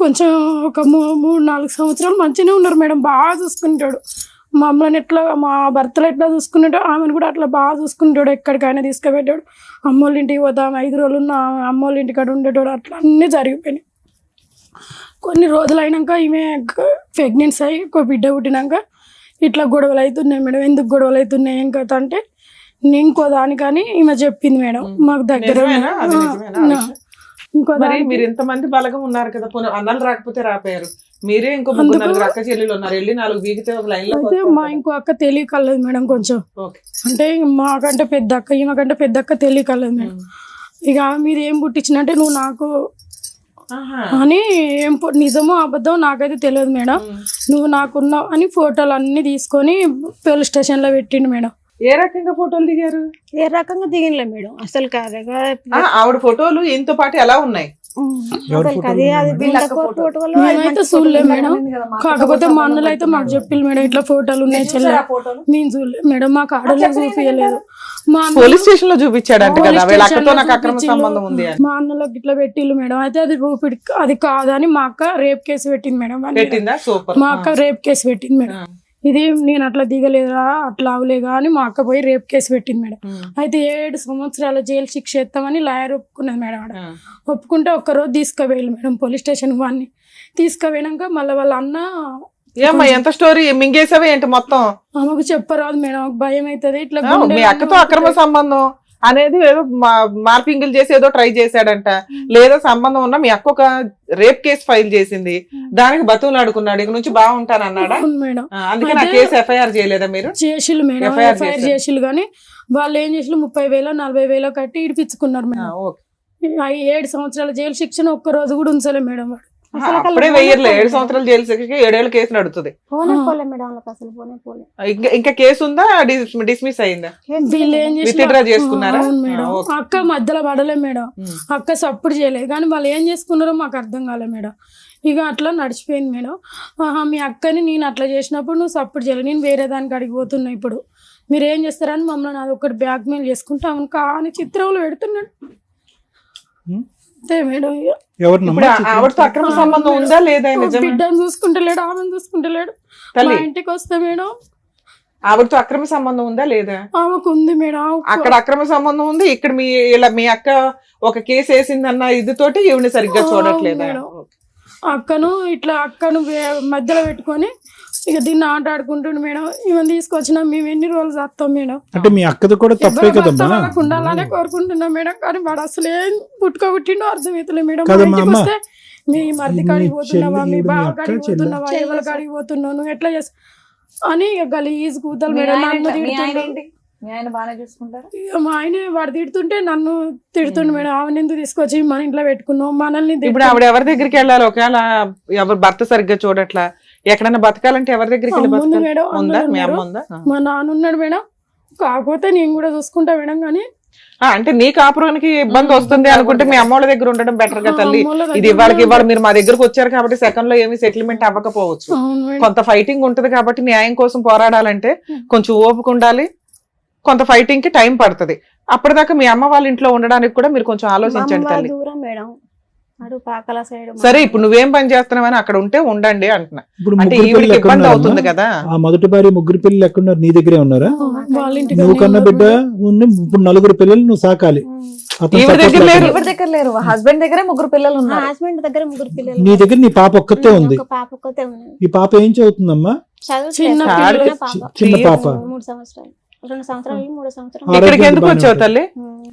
కొంచెం ఒక 3-4 సంవత్సరాలు మంచిగానే ఉన్నారు మేడం, బాగా చూసుకుంటాడు మమ్మల్ని. ఎట్లా మా భర్తలు ఎట్లా చూసుకునేటో ఆమెను కూడా అట్లా బాగా చూసుకుంటాడు, ఎక్కడికైనా తీసుకుపెట్టాడు. అమ్మోళ్ళ ఇంటికి పోతాం 5 రోజులు ఉన్న అమ్మోళ్ళ ఇంటికాడ ఉండేటోడు, అట్లా అన్నీ జరిగిపోయినాయి. కొన్ని రోజులు అయినాక ఈమె ప్రెగ్నెన్సీ అయ్యి ఒక బిడ్డ పుట్టినాక ఇట్లా గొడవలు అవుతున్నాయి మేడం. ఎందుకు గొడవలు అవుతున్నాయి ఏం కథ అంటే ఇంకో దానికని ఈమె చెప్పింది మేడం. మాకు దగ్గర ఇంకో మరి మీరు ఇంతమంది బలగం ఉన్నారు కదా, అన్నలు రాకపోతే రాపోయారు, మీరే ఇంకో 3-4 అక్క చెల్లెలు ఉన్నారు, వెళ్ళి 4 బీగితే ఒక లైన్ లో. అయితే మా ఇంకో అక్క తెలియకలేదు మేడం కొంచెం, అంటే మాకంటే పెద్ద అక్క, ఈమెకంటే పెద్ద అక్క తెలియకలేదు మేడం. ఇక మీరు ఏం పుట్టించినంటే నువ్వు నాకు అని ఏం నిజమో అబద్ధం నాకైతే తెలియదు మేడం, నువ్వు నాకున్నావు అని ఫోటోలు అన్ని తీసుకొని పోలీస్ స్టేషన్ లో పెట్టిండు మేడం. ఏ రకంగా ఫోటోలు దిగారు? ఏ రకంగా దిగినలే మేడం, అసలు కాదుగా. ఆవిడ ఫోటోలు ఈయనతో పాటు ఎలా ఉన్నాయి? మేమైతే చూడలే మేడం, కాకపోతే మా అన్నలు అయితే మాకు చెప్పిల్లు మేడం ఇట్లా ఫోటోలు ఉన్నాయి చెల్లె. మేము చూడలేదు మేడం, మాకు ఆడలే చూపించలేదు. పోలీస్ స్టేషన్ లో చూపించాడంట కదా, వీళ్ళ అక్కతో నాకు అక్రమ సంబంధం ఉంది అని. మా అన్నలోకి ఇట్లా పెట్టిల్లు మేడం. అయితే అది రూపిడి అది కాదని మా అక్క రేప్ కేసు పెట్టింది మేడం. పెట్టిందా? సూపర్. మా అక్క రేప్ కేసు పెట్టింది మేడం. ఇది నేను అట్లా దిగలేదా అట్లా అవలేగా అని మా అక్క పోయి రేప్ కేసు పెట్టింది మేడం. అయితే 7 సంవత్సరాల జైలు శిక్ష ఎత్తామని లాయర్ ఒప్పుకున్నది మేడం. ఆడ ఒప్పుకుంటే ఒక్కరోజు తీసుకుపోయాలి మేడం పోలీస్ స్టేషన్. వాడిని తీసుకుపోయినాక మళ్ళీ వాళ్ళ అన్న ఏమ్మా ఎంత స్టోరీ మింగేసావే ఏంటి మొత్తం? ఆమెకు చెప్పరాదు మేడం, భయం అవుతుంది. ఇట్లా మీ అక్కతో అక్రమ సంబంధం అనేది ఏదో మార్పింగులు చేసి ఏదో ట్రై చేశాడంట, లేదా సంబంధం ఉన్నా మీ అక్క ఒక రేప్ కేసు ఫైల్ చేసింది, దానికి బతువులు ఆడుకున్నాడు, ఇక నుంచి బాగుంటానన్నాడా? అందుకే నా కేసు ఎఫ్ఐఆర్ చేయలేదా మీరు? చేసిల్లు మేడం, ఎఫ్ఐఆర్ చేసిల్లు కానీ వాళ్ళు ఏం చేసిల్లు 30,000-40,000 కట్టి ఇడిపించుకున్నారు మేడం. 7 సంవత్సరాల జైలు శిక్షణ ఒక్క రోజు కూడా ఉంచలే మేడం. అప్పుడే వెయ్యర్లే, 7 సంవత్సరాల జైలు శిక్షకి 7 ఏళ్ళ కేసు నడుతుంది. ఇంకా కేసు ఉందా? డిస్మిస్ అయిందా? వీళ్ళు ఏం విత్డ్రా చేసుకున్నారా? అక్క మధ్యలో పడలే మేడం, అక్క సపోర్ట్ చేయలేదు. కానీ వాళ్ళు ఏం చేసుకున్నారో మాకు అర్థం కాలే మేడం. ఇక అట్లా నడిచిపోయింది మేడం. మీ అక్కని నేను అట్లా చేసినప్పుడు నువ్వు సపోర్ట్ చేయలేదు, నేను వేరే దానికి అడిగిపోతున్నా, ఇప్పుడు మీరు ఏం చేస్తారని మమ్మల్ని అది ఒకటి బ్లాక్ మెయిల్ చేసుకుంటా కానీ చిత్రంలో పెడుతున్నాడు. అంతే మేడం ఇక. ఎవరినమ్మా ఇప్పుడు ఆవిడతో అక్రమ సంబంధం ఉందా లేదా నిజమే? బిడ్డను చూసుకుంటలేడు, ఆమెను చూసుకుంటలేడు. మా తల్లి ఇంటికి వస్తే మేడం ఆవిడతో అక్రమ సంబంధం ఉందా లేదా? ఆమెకు ఉంది మేడం. అక్కడ అక్రమ సంబంధం ఉంది, ఇక్కడ మీ అక్క ఒక కేసు వేసిందన్న ఇదితోటి ఈవిని సరిగ్గా చూడట్లేదా? మేడం. అక్కను మధ్యలో పెట్టుకొని ఇక దీన్ని ఆట ఆడుకుంటుండు మేడం. ఈమెను తీసుకొచ్చినా మేము ఎన్ని రోజులు చేస్తాం మేడం. అంటే మీ అక్కది కూడా తప్పే కదమ్మా. వాళ్ళకు ఉండాలనే కోరుకుంటున్నాం మేడం, కానీ వాడు అసలు ఏం పుట్టుకోబుట్టిండో అర్థమవుతలే మేడం. మా కదమ్మా ఇంటికి అమ్మ. వస్తే మీ మరిది కాడికి పోతున్నావా, మీ చెల్లి, బావ మీ అక్క, కాడికి చెల్లి. పోతున్నావా, ఎవరి కాడికి పోతున్నావు, నువ్వు ఎట్లా చేస్తా అని ఇక గలీజ్ కూతలు మీ మేడం. ఆయన నన్ను ఎట్లా? మీ ఆయన తిడుతుండు. ఏంటి? మీ ఆయన బాగానే చూసుకుంటారు. ఇక మా ఆయన వాడు తిడుతుంటే నన్ను తిడుతుండు మేడం. ఆమెను ఎందుకు తీసుకొచ్చి మన ఇంట్లో పెట్టుకున్నావు, మనల్ని ఇప్పుడు ఆవిడ ఎవరి దగ్గరికి వెళ్ళాలి? ఒకవేళ ఎవరు భర్త సరిగ్గా చూడట్లా, ఎక్కడన్నా బతకాలంటే ఎవరి దగ్గరికి వెళ్ళి అమ్మ ఉంది బతకాలి? మేడం, ఉందా? అన్నలు మీ అమ్మ ఉన్నారు. ఉందా? మా నాన్న ఉన్నాడు మేడం. కాకపోతే నేను కూడా చూసుకుంటా మేడం, కానీ అంటే నీ కాపురానికి ఇబ్బంది వస్తుంది అనుకుంటే మీ అమ్మ వాళ్ళ దగ్గర ఉండడం బెటర్ గా తల్లి. అమ్మోళ్ళ ఇది దగ్గర ఇవాళ మీరు మా దగ్గరకు వచ్చారు కాబట్టి సెకండ్ లో ఏమీ సెటిల్మెంట్ అవ్వకపోవచ్చు. అవును మేడం. కొంత ఫైటింగ్ ఉంటది కాబట్టి న్యాయం కోసం పోరాడాలంటే కొంచెం ఓపిక ఉండాలి, కొంత ఫైటింగ్ కి టైం పడుతుంది. అప్పటిదాకా మీ అమ్మ వాళ్ళ ఇంట్లో ఉండడానికి కూడా మీరు కొంచెం ఆలోచించండి తల్లి. దూరం మేడం, అటు పాకల సైడ్. సరే ఇప్పుడు నువ్వేం పని చేస్తున్నావని అక్కడ ఉంటే ఉండండి అంటున్నా. ఇప్పుడు అంటే ముగ్గురు ఈవిడికి పిల్లలు ఇబ్బంది ఎక్కడున్నారమ్మా? అవుతుంది కదా. ఆ మొదటి భార్య ముగ్గురు పిల్లలు ఎక్కడున్నారు? నీ దగ్గరే ఉన్నారా? వాళ్ళ ఇంటికి నువ్వు కన్నా బిడ్డ ఉంది, ఇప్పుడు నలుగురు పిల్లలు నువ్వు సాకాలి. అతను ఈవిడ దగ్గర support లేరు. లేకుండా. ఎవరి దగ్గర లేరు, హస్బెండ్ దగ్గరే ముగ్గురు పిల్లలు మా ఉన్నారు. హస్బెండ్ దగ్గర ముగ్గురు పిల్లలు. నీ దగ్గర నీ పాప ఒక్కతే ఉంది. ఒక పాప ఒక్కతే ఉంది. ఈ పాప ఏం చదువుతుందమ్మా? చిన్న చదువు పిల్లలు. పాప చిన్న పాప. 3 సంవత్సరాలు, 2 సంవత్సరాలు, 3 సంవత్సరాలు. ఇక్కడికి ఆరోగ్యం ఎందుకు బాగానే వచ్చావు ఉంటుంది. తల్లి?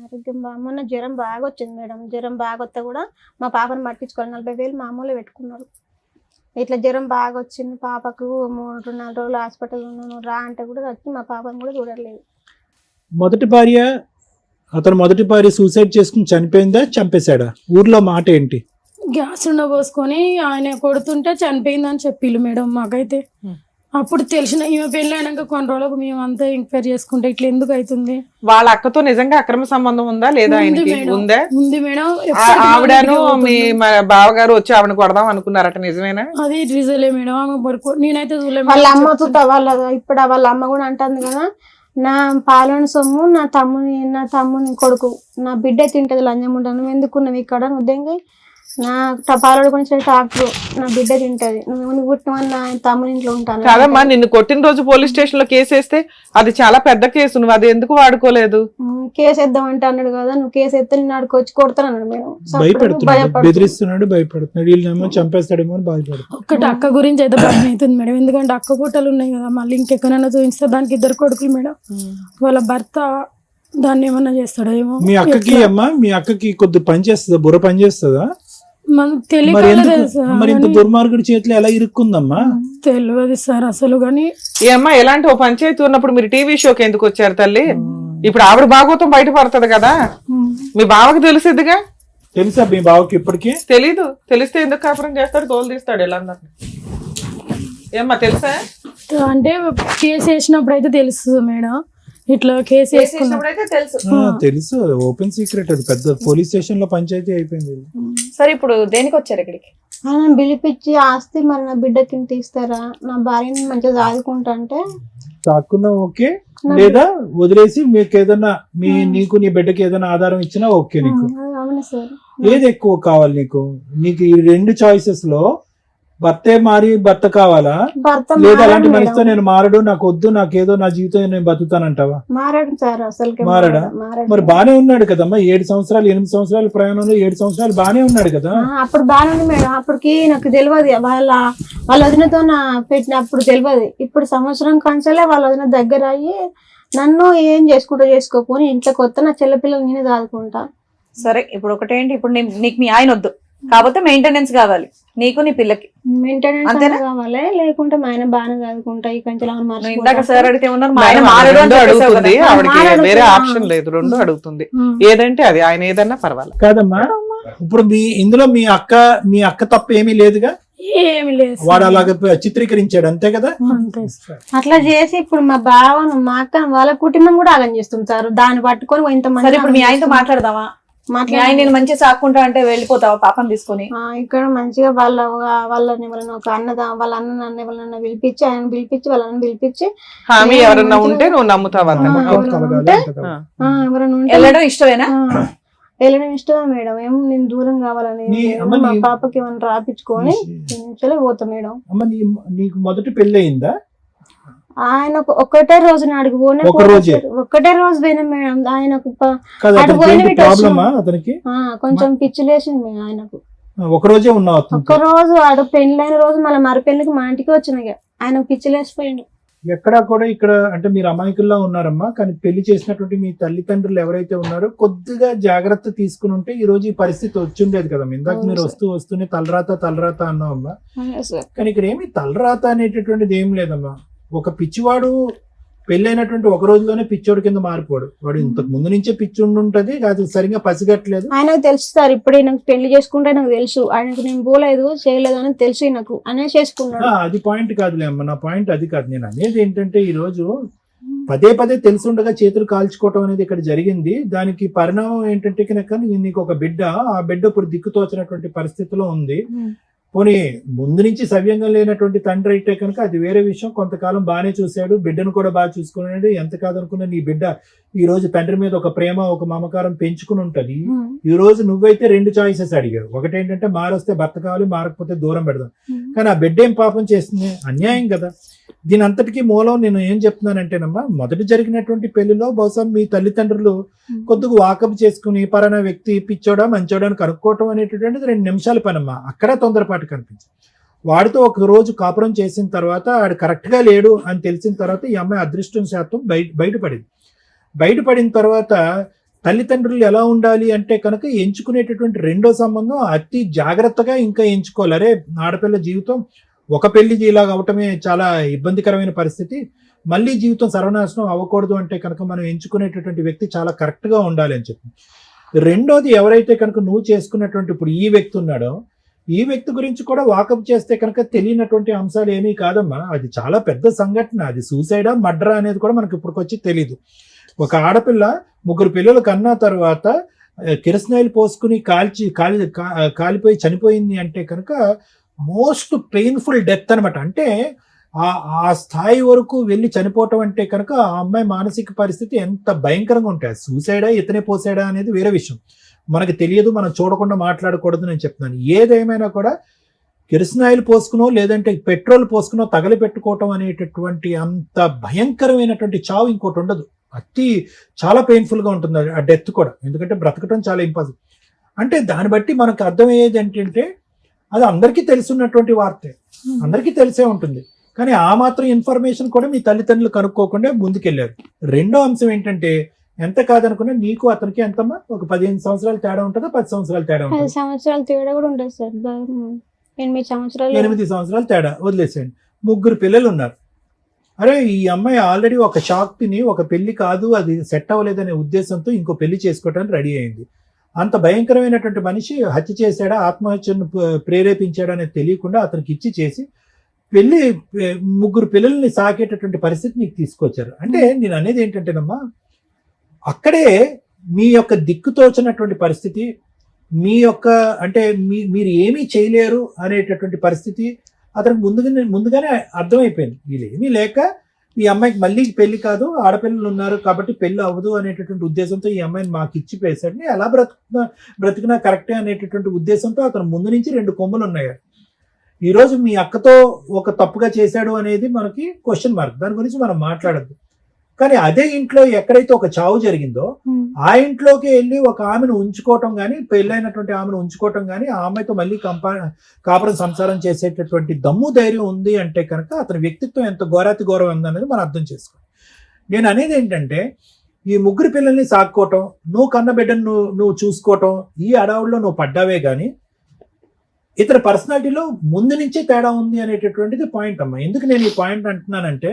ఆరోగ్యం మొన్న జ్వరం బాగా వచ్చింది మేడం. జ్వరం బాగా వస్తే కూడా మా పాపను పట్టించుకోవాలి. 40,000 మామూలు పెట్టుకున్నారు. ఇట్లా జ్వరం బాగా వచ్చింది పాపకు, 3-4 రోజులు హాస్పిటల్ ఉన్నాను రా అంటే కూడా వచ్చి మా పాపను కూడా చూడలేదు. మొదటి భార్య, అతను మొదటి భార్య సూసైడ్ చేసుకుని చనిపోయిందా, చంపేశాడా? ఊర్లో మాట ఏంటి? గ్యాస్ పోసుకొని ఆయన కొడుతుంటే చనిపోయిందని చెప్పిళ్ళు మేడం మాకైతే. అప్పుడు తెలిసిన ఈమె పెళ్ళి అయినాక కొన్ని రోజులకు మేము అంతా ఎంక్వైరీ చేసుకుంటే ఇట్లా ఎందుకు అవుతుంది. వాళ్ళ అక్కతో నిజంగా అక్రమ సంబంధం ఉందా లేదా? ఉంది ఆయనకి మేడం. ఉందా? ఉంది మేడం. ఆవిడను మీ బావగారు వచ్చి ఆవిడ కొడదాం అనుకున్నారట, నిజమేనా? అది రిజలే మేడం. ఆమె నేనైతే చూడలేదు. వాళ్ళ అమ్మ ఇప్పుడు వాళ్ళ అమ్మ కూడా అంటుంది కదా, నా పాలన సొమ్ము నా తమ్ముని కొడుకు నా బిడ్డ తింటది లంజముండ, నువ్వు ఎందుకున్నావు ఇక్కడ ఉద్యోగం, నా పాలడు గురించి డాక్టర్ నా బిడ్డ తింటది, నువ్వు పుట్టినవని నా తమ్ముని ఇంట్లో ఉంటాను. కాదమ్మా, నిన్ను కొట్టిన రోజు పోలీస్ స్టేషన్ లో కేసు వేస్తే అది చాలా పెద్ద కేసు, నువ్వు అది ఎందుకు వాడుకోలేదు? కేసు వేద్దామంటే అన్నాడు కదా, నువ్వు కేసు ఎత్తే నేను ఆడికి వచ్చి కొడతాను అన్నాడు మేడం. భయపడుతున్నాడు, బెదిరిస్తున్నాడు, భయపడుతున్నాడు. వీళ్ళేమో చంపేస్తాడేమో అని బాధపడుతున్నాడు. ఒక్కటి అక్క గురించి అయితే భయం అవుతుంది మేడం. ఎందుకంటే అక్క పుట్టలు ఉన్నాయి కదా, మళ్ళీ ఇంకెక్కడైనా చూపిస్తే దానికి 2 కొడుకులు మేడం. వాళ్ళ భర్త దాన్ని ఏమన్నా చేస్తాడో ఏమో. మీ అక్కకి అమ్మా, మీ అక్కకి కొద్ది పని చేస్తుందా, బుర్ర పని చేస్తుందా? మనకు మరి ఎందుకు, తెలియదు మరి ఇంత దుర్మార్గుడి చేతిలో ఎలా ఇరుక్కుందమ్మా? తెలియదు సార్ అసలు. కానీ ఏ అమ్మా, ఎలాంటి ఓ పంచాయతీ ఉన్నప్పుడు మీరు టీవీ షోకి ఎందుకు వచ్చారు తల్లి? ఇప్పుడు ఆవిడ భాగవతం బయటపడుతుంది కదా, మీ బావకు తెలిసిద్దిగా. తెలుసా మీ బావకి ఇప్పటికీ? తెలీదు. తెలిస్తే ఎందుకు కాపురం చేస్తాడు, తోలు తీస్తాడు ఇలా అందరినీ. ఏమ్మా తెలుసా? అంటే కేసు వేసినప్పుడు అయితే తెలుస్తుంది మేడం. ఇట్లా కేసు వేసుకున్నాం. తెలుసు. తెలుసు, ఓపెన్ సీక్రెట్. అది పెద్ద పోలీస్ స్టేషన్ లో పంచాయతీ అయిపోయింది. సరే ఇప్పుడు దేనికి వచ్చారు ఇక్కడికి? ఆయన పిలిపించి ఆస్తి మరి నా బిడ్డకి తీస్తారా, నా భార్యని మంచిగా చదువుకుంటా అంటే తాక్కున్నా ఓకే, లేదా వదిలేసి మీకు ఏదైనా నీకు నీ బిడ్డకి ఏదైనా ఆధారం ఇచ్చినా ఓకే. నీకు అవును సార్. ఏది ఎక్కువ కావాలి నీకు? నీకు ఈ 2 చాయిసెస్ లో భర్తే మారి భర్త కావాలా, భర్త లేదా అలాంటి మారాడు మనిషితో మేడం. నేను మారడు, నాకు వద్దు, నాకేదో నా జీవితం నేను బతుకుతానంటావా? మారాడు సార్, అసలు మారాడా? మరి బానే ఉన్నాడు కదమ్మా, 7 సంవత్సరాలు 8 సంవత్సరాల ప్రయాణంలో 7 సంవత్సరాలు బానే ఉన్నాడు కదా. అప్పుడు బాగానే ఉంది మేడం. అప్పటికి నాకు తెలియదు వాళ్ళ వదినతో నా పెట్టినప్పుడు తెలియదు. ఇప్పుడు సంవత్సరం కంచాలే వాళ్ళ వదిన దగ్గర అయ్యి నన్ను ఏం చేసుకుంటూ చేసుకోకొని ఇంట్లోకి వస్తే నా చెల్ల పిల్లలు నేనే దాదుకుంటా. సరే ఇప్పుడు ఒకటేంటి, ఇప్పుడు నీకు మీ ఆయన వద్దు కాకపోతే మెయింటెనెన్స్ కావాలి నీకు నీ పిల్లకి, మెయింటెనెన్స్ అంతేనా? కావాలి, లేకుంటే మా ఆయన బాగానే చదువుకుంటా ఈ కంచెలు నువ్వు ఇందాక సార్ అడిగితే ఉన్నారు మా ఆయన మేడం, మారడు అని రెండు చెప్పేసావు అడుగుతుంది, కదా. ఆవిడకి మారాడు వేరే కదా. ఆప్షన్ లేదు, 2 అడుగుతుంది. ఏదంటే అది, ఆయన ఏదన్నా పర్వాలేదు. కాదమ్మా, ఇప్పుడు ఇందులో మీ అక్క తప్ప ఏమీ లేదుగా. ఏమి లేదు సార్. వాడు అలాగ చిత్రీకరించాడు అంతే కదా. అంతే సార్. అట్లా చేసి ఇప్పుడు మా బావను మా అక్క వాళ్ళ కుటుంబం కూడా ఆగం చేస్తుంది సార్. దాన్ని పట్టుకొని ఇంతమంది సరే ఇప్పుడు మీ ఆయనతో మాట్లాడదామా? మీ ఆయన నేను మంచిగా సాక్కుంటా అంటే వెళ్ళిపోతావా పాపం తీసుకొని? ఇక్కడ మంచిగా వాళ్ళని ఒక వాళ్ళ అన్న ఎవరన్నా పిలిపించి ఆయన పిలిపించి వాళ్ళని పిలిపించి హామీ ఎవరన్నా ఉంటే నువ్వు నమ్ముతావా? ఎవరైనా ఉంటే వెళ్ళడం ఇష్టమేనా? వెళ్ళడం ఇష్టమే మేడం. ఏం నేను దూరం కావాలని అమ్మ మా పాపకి ఏమైనా రాపించుకొని నిమిషాలే పోతా మేడం. అమ్మ నీకు మొదటి పెళ్లి అయిందా? ఆయన ఒకటే రోజు నాడికి పోయినా, ఒకటే రోజు పోయినా మేడం. ఆయనకు అతనికి కొంచెం పిచ్చిలేసింది ఆయనకు. ఒక రోజే ఉన్నావు? ఒక్క రోజు ఆడ పెళ్ళైన రోజు మళ్ళీ మరి పెళ్లికి మా ఇంటికి వచ్చిన ఆయనకు పిచ్చిలేసిపోయిండు. ఎక్కడా కూడా ఇక్కడ అంటే మీరు అమాయకుల్లా ఉన్నారమ్మా, కానీ పెళ్లి చేసినటువంటి మీ తల్లిదండ్రులు ఎవరైతే ఉన్నారో కొద్దిగా జాగ్రత్త తీసుకుని ఉంటే ఈ రోజు ఈ పరిస్థితి వచ్చిండేది కదా. ఇందాక మీరు వస్తూనే తలరాత అన్నావమ్మా, కానీ ఇక్కడ ఏమి తలరాత అనేటటువంటిది ఏం లేదమ్మా. ఒక పిచ్చివాడు పెళ్ళైనటువంటి ఒక రోజులోనే పిచ్చోడి కింద మారిపోడు. వాడు ఇంతకు ముందు నుంచే పిచ్చి ఉంటది, అది సరిగా పసిగట్టలేదు. ఆయనకు తెలుసు సార్, ఇప్పుడే నాకు పెళ్లి చేసుకుంటే నాకు తెలుసు ఆయనకు నేను పోలేదు చేయలేదు అని తెలుసు నాకు అనే చేసుకున్నాడు. అది పాయింట్ కాదులే అమ్మ, నా పాయింట్ అది కాదు. నేను అనేది ఏంటంటే ఈ రోజు పదే తెలుసుండగా చేతులు కాల్చుకోవటం అనేది ఇక్కడ జరిగింది. దానికి పరిణామం ఏంటంటే కనుక నీకు ఒక బిడ్డ, ఆ బిడ్డ ఇప్పుడు దిక్కుతోచినటువంటి పరిస్థితిలో ఉంది. పోనీ ముందు నుంచి సవ్యంగా లేనటువంటి తండ్రి అయితే కనుక అది వేరే విషయం. కొంతకాలం బాగానే చూశాడు, బిడ్డను కూడా బాగా చూసుకున్నాడు. ఎంత కాదనుకున్నా నీ బిడ్డ ఈ రోజు తండ్రి మీద ఒక ప్రేమ, ఒక మమకారం పెంచుకుని ఉంటది. ఈ రోజు నువ్వైతే 2 చాయిసెస్ అడిగావు. ఒకటేంటంటే మారొస్తే భర్త కావాలి, మారకపోతే దూరం పెడదాం. కానీ ఆ బిడ్డ ఏం పాపం చేస్తుంది? అన్యాయం కదా. దీని అంతటికీ మూలం నేను ఏం చెప్తున్నానంటేనమ్మా, మొదట జరిగినటువంటి పెళ్లిలో బహుశా మీ తల్లిదండ్రులు కొద్దిగా వాకప్ చేసుకుని పలానా వ్యక్తి పిచ్చోడా మంచోడా అని కనుక్కోవటం అనేటటువంటిది 2 నిమిషాల పనమ్మా. అక్కడ తొందరపాటు కనిపించింది. వాడితో ఒక రోజు కాపురం చేసిన తర్వాత ఆడు కరెక్ట్ గా లేడు అని తెలిసిన తర్వాత ఈ అమ్మాయి అదృష్టం శాతం బయటపడిన తర్వాత తల్లిదండ్రులు ఎలా ఉండాలి అంటే కనుక ఎంచుకునేటటువంటి రెండో సంబంధం అతి జాగ్రత్తగా ఇంకా ఎంచుకోవాలి. అరే ఆడపిల్ల జీవితం ఒక పెళ్లి ఇలాగ అవటమే చాలా ఇబ్బందికరమైన పరిస్థితి, మళ్ళీ జీవితం సర్వనాశనం అవ్వకూడదు అంటే కనుక మనం ఎంచుకునేటటువంటి వ్యక్తి చాలా కరెక్ట్ గా ఉండాలి అని చెప్పి. రెండోది ఎవరైతే కనుక నువ్వు చేసుకున్నటువంటి ఇప్పుడు ఈ వ్యక్తి ఉన్నాడో, ఈ వ్యక్తి గురించి కూడా వాకప్ చేస్తే కనుక తెలియనటువంటి అంశాలు ఏమీ కాదమ్మా. అది చాలా పెద్ద సంఘటన. అది సూసైడా మర్డరా అనేది కూడా మనకి ఇప్పటికొచ్చి తెలీదు. ఒక ఆడపిల్ల 3 పిల్లలు కన్నా తర్వాత కిరసనాయిలు పోసుకుని కాలిపోయి చనిపోయింది అంటే కనుక మోస్ట్ పెయిన్ఫుల్ డెత్ అనమాట. అంటే ఆ స్థాయి వరకు వెళ్ళి చనిపోవటం అంటే కనుక ఆ అమ్మాయి మానసిక పరిస్థితి ఎంత భయంకరంగా ఉంటాయి. సూసైడా ఇతనే పోసాడా అనేది వేరే విషయం, మనకు తెలియదు, మనం చూడకుండా మాట్లాడకూడదు నేను చెప్తున్నాను. ఏదేమైనా కూడా కిరసనాయిలు పోసుకునో లేదంటే పెట్రోల్ పోసుకునో తగలి పెట్టుకోవటం అనేటటువంటి అంత భయంకరమైనటువంటి చావు ఇంకోటి ఉండదు. చాలా పెయిన్ఫుల్ గా ఉంటుంది ఆ డెత్ కూడా, ఎందుకంటే బ్రతకటం చాలా ఇంపాసిబుల్. అంటే దాన్ని బట్టి మనకు అర్థమయ్యేది ఏంటంటే అది అందరికీ తెలుసున్నటువంటి వార్తే, అందరికీ తెలిసే ఉంటుంది. కానీ ఆ మాత్రం ఇన్ఫర్మేషన్ కూడా మీ తల్లిదండ్రులు కనుక్కోకుండా ముందుకెళ్లారు. రెండో అంశం ఏంటంటే ఎంత కాదనుకున్నా నీకు అతనికి ఎంతమ్మా, ఒక 15 సంవత్సరాలు తేడా ఉంటుందా, 10 సంవత్సరాలు తేడా ఉంటుంది? 10 సంవత్సరాలు తేడా కూడా ఉంటుంది సార్. 8 సంవత్సరాలు తేడా వదిలేసేయండి. 3 పిల్లలు ఉన్నారు. అరే ఈ అమ్మాయి ఆల్రెడీ ఒక షాక్ తిని ఒక పెళ్లి కాదు అది సెట్ అవ్వలేదనే ఉద్దేశంతో ఇంకో పెళ్లి చేసుకోవడానికి రెడీ అయింది. అంత భయంకరమైనటువంటి మనిషి హత్య చేశాడా, ఆత్మహత్యను ప్రేరేపించాడా అనేది తెలియకుండా అతనికి ఇచ్చి చేసి పెళ్లి 3 పిల్లల్ని సాకేటటువంటి పరిస్థితి నీకు తీసుకొచ్చారు. అంటే నేను అనేది ఏంటంటేనమ్మా, అక్కడే మీ యొక్క దిక్కుతోచినటువంటి పరిస్థితి, మీ యొక్క అంటే మీరు ఏమీ చేయలేరు అనేటటువంటి పరిస్థితి అతనికి ముందుగానే అర్థమైపోయింది. వీళ్ళు ఏమీ లేక ఈ అమ్మాయికి మళ్ళీ పెళ్లి కాదు, ఆడపిల్లలు ఉన్నారు కాబట్టి పెళ్లి అవ్వదు అనేటటువంటి ఉద్దేశంతో ఈ అమ్మాయిని మాకు ఇచ్చి పేశాడు. ఎలా బ్రతికినా కరెక్టే అనేటటువంటి ఉద్దేశంతో అతను ముందు నుంచి 2 కొమ్ములు ఉన్నాయి. ఈరోజు మీ అక్కతో ఒక తప్పుగా చేశాడు అనేది మనకి క్వశ్చన్ మార్క్, దాని గురించి మనం మాట్లాడద్దు. కానీ అదే ఇంట్లో ఎక్కడైతే ఒక చావు జరిగిందో ఆ ఇంట్లోకి వెళ్ళి ఒక ఆమెను ఉంచుకోవటం కానీ, పెళ్ళైనటువంటి ఆమెను ఉంచుకోవటం కానీ, ఆ అమ్మాయితో మళ్ళీ కాపురం సంసారం చేసేటటువంటి దమ్ము ధైర్యం ఉంది అంటే కనుక అతని వ్యక్తిత్వం ఎంత ఘోరాతి ఘోరం ఉందనేది మనం అర్థం చేసుకోవాలి. నేను అనేది ఏంటంటే ఈ 3 పిల్లల్ని సాక్కోవటం, నువ్వు కన్న బిడ్డను నువ్వు చూసుకోవటం, ఈ అడవుల్లో నువ్వు పడ్డావే కానీ ఇతర పర్సనాలిటీలో ముందు నుంచే తేడా ఉంది అనేటటువంటిది పాయింట్ అమ్మా. ఎందుకు నేను ఈ పాయింట్ అంటున్నానంటే,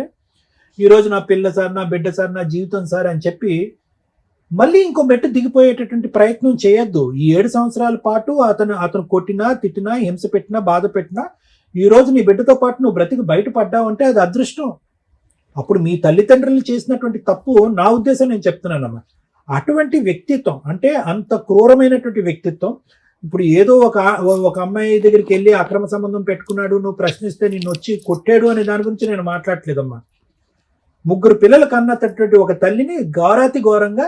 ఈరోజు నా పిల్ల సార్, నా బిడ్డ సార్, నా జీవితం సార్ అని చెప్పి మళ్ళీ ఇంకో మెట్టు దిగిపోయేటటువంటి ప్రయత్నం చేయొద్దు. ఈ 7 సంవత్సరాల పాటు అతను కొట్టినా, తిట్టినా, హింస పెట్టినా, బాధ పెట్టినా ఈ రోజు నీ బిడ్డతో పాటు నువ్వు బ్రతికి బయటపడ్డావు అంటే అది అదృష్టం. అప్పుడు మీ తల్లిదండ్రులు చేసినటువంటి తప్పు నా ఉద్దేశం నేను చెప్తున్నానమ్మా. అటువంటి వ్యక్తిత్వం అంటే అంత క్రూరమైనటువంటి వ్యక్తిత్వం, ఇప్పుడు ఏదో ఒక అమ్మాయి దగ్గరికి వెళ్ళి అక్రమ సంబంధం పెట్టుకున్నాడు, నువ్వు ప్రశ్నిస్తే నిన్ను వచ్చి కొట్టాడు అనే దాని గురించి నేను మాట్లాడలేదమ్మా. 3 పిల్లలు కన్నటువంటి ఒక తల్లిని ఘోరాతి ఘోరంగా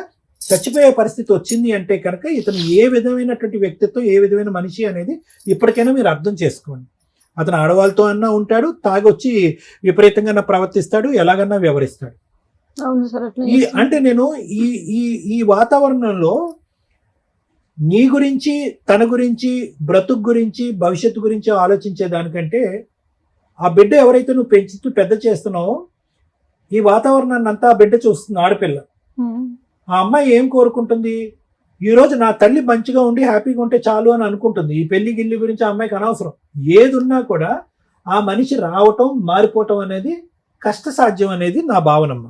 చచ్చిపోయే పరిస్థితి వచ్చింది అంటే కనుక ఇతను ఏ విధమైనటువంటి వ్యక్తిత్వం, ఏ విధమైన మనిషి అనేది ఇప్పటికైనా మీరు అర్థం చేసుకోండి. అతను ఆడవాళ్ళతో అన్నా ఉంటాడు, తాగొచ్చి విపరీతంగా ప్రవర్తిస్తాడు, ఎలాగన్నా వ్యవహరిస్తాడు. అవును సార్ అట్లా అంటే నేను ఈ ఈ ఈ వాతావరణంలో నీ గురించి, తన గురించి, బ్రతుకు గురించి, భవిష్యత్తు గురించి ఆలోచించే దానికంటే ఆ బిడ్డ ఎవరైతే నువ్వు పెంచుతూ పెద్ద చేస్తున్నావో ఈ వాతావరణాన్ని అంతా ఆ బిడ్డ చూస్తుంది, ఆడపిల్ల. ఆ అమ్మాయి ఏం కోరుకుంటుంది, ఈరోజు నా తల్లి మంచిగా ఉండి హ్యాపీగా ఉంటే చాలు అని అనుకుంటుంది. ఈ పెళ్లి గిల్లి గురించి ఆ అమ్మాయికి అనవసరం. ఏది ఉన్నా కూడా ఆ మనిషి రావటం, మారిపోవటం అనేది కష్టసాధ్యం అనేది నా భావనమ్మ.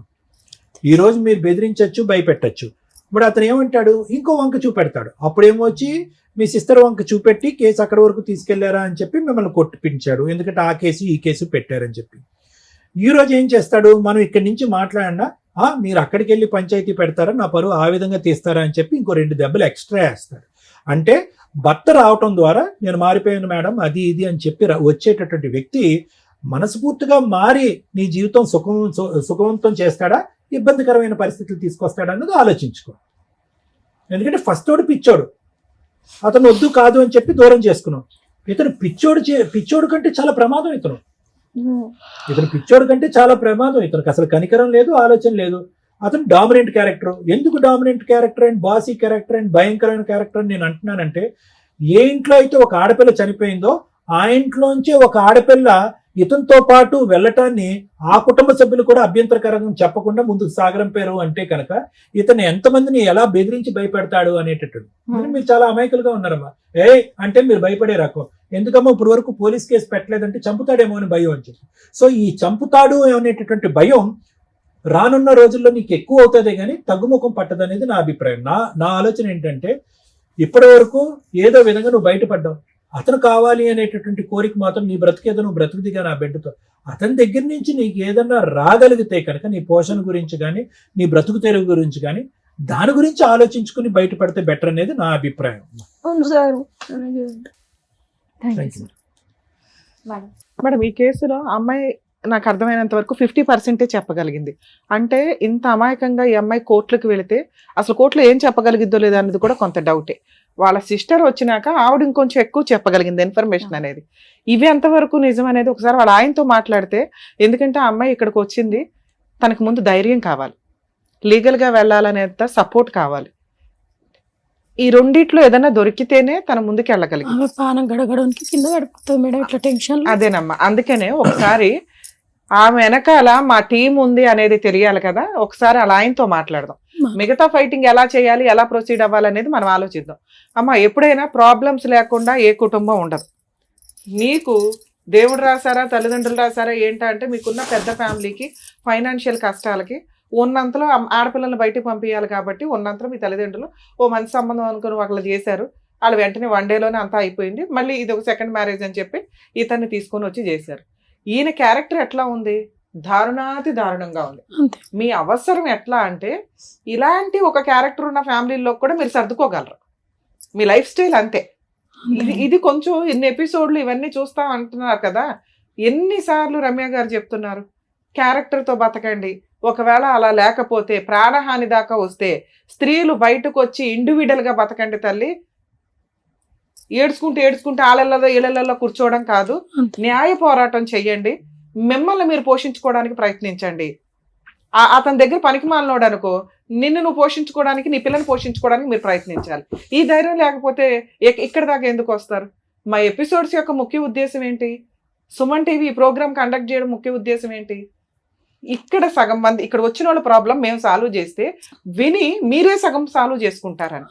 ఈరోజు మీరు బెదిరించవచ్చు, భయపెట్టచ్చు. ఇప్పుడు అతను ఏమంటాడు, ఇంకో వంక చూపెడతాడు. అప్పుడేమో వచ్చి మీ సిస్టర్ వంక చూపెట్టి కేసు అక్కడి వరకు తీసుకెళ్లారా అని చెప్పి మిమ్మల్ని కొట్టిపించాడు. ఎందుకంటే ఆ కేసు ఈ కేసు పెట్టారని చెప్పి. ఈ రోజు ఏం చేస్తాడు, మనం ఇక్కడి నుంచి మాట్లాడినా మీరు అక్కడికి వెళ్ళి పంచాయతీ పెడతారా, నా పరువు ఆ విధంగా తీస్తారా అని చెప్పి ఇంకో 2 దెబ్బలు ఎక్స్ట్రా వేస్తాడు. అంటే భర్త రావటం ద్వారా నేను మారిపోయాను మేడం, అది ఇది అని చెప్పి వచ్చేటటువంటి వ్యక్తి మనస్ఫూర్తిగా మారి నీ జీవితం సుఖవంతం చేస్తాడా, ఇబ్బందికరమైన పరిస్థితులు తీసుకొస్తాడా అన్నది ఆలోచించుకో. ఎందుకంటే ఫస్ట్ తోడు పిచ్చోడు, అతను వద్దు కాదు అని చెప్పి దూరం చేసుకున్నాం. ఇతను పిచ్చోడు కంటే చాలా ప్రమాదం. ఇతను పిచ్చోడు కంటే చాలా ప్రమాదం. ఇతనికి అసలు కనికరం లేదు, ఆలోచన లేదు. అతను డామినెంట్ క్యారెక్టర్. ఎందుకు dominant character and bossy character and భయంకరమైన క్యారెక్టర్ అని నేను అంటున్నానంటే, ఏ ఇంట్లో అయితే ఒక ఆడపిల్ల చనిపోయిందో ఆ ఇంట్లోంచే ఒక ఆడపిల్ల ఇతనితో పాటు వెళ్ళటాన్ని ఆ కుటుంబ సభ్యులు కూడా అభ్యంతరకరంగా చెప్పకుండా ముందుకు సాగరంపారు అంటే కనుక ఇతను ఎంతమందిని ఎలా బెదిరించి భయపెడతాడు అనేటట్టు. మీరు చాలా అమాయకులుగా ఉన్నారమ్మా. అంటే మీరు భయపడే రకం. ఎందుకమ్మా ఇప్పుడు వరకు పోలీస్ కేసు పెట్టలేదంటే చంపుతాడేమో అని భయం అని చెప్పి. సో ఈ చంపుతాడు అనేటటువంటి భయం రానున్న రోజుల్లో నీకు ఎక్కువ అవుతుంది కానీ తగ్గుముఖం పట్టదనేది నా అభిప్రాయం. నా ఆలోచన ఏంటంటే, ఇప్పటి వరకు ఏదో విధంగా నువ్వు బయటపడ్డావు. అతను కావాలి అనేటటువంటి కోరిక మాత్రం నీ బ్రతికేదో నువ్వు బ్రతుకుదిగా నా బిడ్డతో. అతని దగ్గర నుంచి నీకు ఏదన్నా రాగలిగితే కనుక నీ పోషణ గురించి కానీ, నీ బ్రతుకు తెరువు గురించి కానీ, దాని గురించి ఆలోచించుకుని బయటపడితే బెటర్ అనేది నా అభిప్రాయం. మేడం, ఈ కేసులో అమ్మాయి నాకు అర్థమైనంత వరకు 50% చెప్పగలిగింది. అంటే ఇంత అమాయకంగా ఈ అమ్మాయి కోర్టులకు వెళితే అసలు కోర్టులో ఏం చెప్పగలిగిద్దో లేదా అనేది కూడా కొంత డౌటే. వాళ్ళ సిస్టర్ వచ్చినాక ఆవిడ ఇంకొంచెం ఎక్కువ చెప్పగలిగింది ఇన్ఫర్మేషన్ అనేది. ఇవి ఎంతవరకు నిజం అనేది ఒకసారి వాళ్ళ ఆయనతో మాట్లాడితే, ఎందుకంటే ఆ అమ్మాయి ఇక్కడికి వచ్చింది, తనకు ముందు ధైర్యం కావాలి, లీగల్గా వెళ్ళాలనేంత సపోర్ట్ కావాలి. ఈ రెండిట్లో ఏదైనా దొరికితేనే తన ముందుకు వెళ్ళగలిగింది. పానం గడగడానికి కింద గడుపుతుంది మేడం ఇట్లా టెన్షన్. అదేనమ్మా, అందుకనే ఒకసారి ఆమె వెనకాల మా టీం ఉంది అనేది తెలియాలి కదా. ఒకసారి అలా ఆయనతో మాట్లాడదాం. మిగతా ఫైటింగ్ ఎలా చేయాలి, ఎలా ప్రొసీడ్ అవ్వాలనేది మనం ఆలోచిద్దాం. అమ్మ, ఎప్పుడైనా ప్రాబ్లమ్స్ లేకుండా ఏ కుటుంబం ఉండదు. నీకు దేవుడు రాశారా, తల్లిదండ్రులు రాశారా ఏంటంటే, మీకున్న పెద్ద ఫ్యామిలీకి ఫైనాన్షియల్ కష్టాలకి ఉన్నంతలో ఆడపిల్లల్ని బయటకు పంపించాలి కాబట్టి ఉన్నంతలో మీ తల్లిదండ్రులు ఓ మంచి సంబంధం అనుకుని ఒకళ్ళు చేశారు. వాళ్ళు వెంటనే 1 డేలోనే అంతా అయిపోయింది. మళ్ళీ ఇది ఒక సెకండ్ మ్యారేజ్ అని చెప్పి ఇతన్ని తీసుకొని వచ్చి చేశారు. ఈయన క్యారెక్టర్ ఎట్లా ఉంది, దారుణాతి దారుణంగా ఉంది. మీ అవసరం ఎట్లా అంటే, ఇలాంటి ఒక క్యారెక్టర్ ఉన్న ఫ్యామిలీలో కూడా మీరు సర్దుకోగలరు. మీ లైఫ్ స్టైల్ అంతే. ఇది కొంచెం ఇన్ని ఎపిసోడ్లు ఇవన్నీ చూస్తాం అంటున్నారు కదా. ఎన్నిసార్లు రమ్య గారు చెప్తున్నారు, క్యారెక్టర్తో బతకండి. ఒకవేళ అలా లేకపోతే ప్రాణహాని దాకా వస్తే స్త్రీలు బయటకు వచ్చి ఇండివిడువల్గా బతకండి తల్లి. ఏడ్చుకుంటూ ఆళ్ళల్లో ఇళ్లలో కూర్చోవడం కాదు, న్యాయ పోరాటం చెయ్యండి. మిమ్మల్ని మీరు పోషించుకోవడానికి ప్రయత్నించండి. అతని దగ్గర పనికి మాలినోడు అనుకో, నిన్ను నువ్వు పోషించుకోవడానికి, నీ పిల్లల్ని పోషించుకోవడానికి మీరు ప్రయత్నించాలి. ఈ ధైర్యం లేకపోతే ఇక్కడ దాకా ఎందుకు వస్తారు? మా ఎపిసోడ్స్ యొక్క ముఖ్య ఉద్దేశం ఏంటి? సుమన్ టీవీ ఈ ప్రోగ్రామ్ కండక్ట్ చేయడం ముఖ్య ఉద్దేశం ఏంటి? ఇక్కడ సగం మంది ఇక్కడ వచ్చిన వాళ్ళ ప్రాబ్లం మేము సాల్వ్ చేస్తే విని మీరే సగం సాల్వ్ చేసుకుంటారని.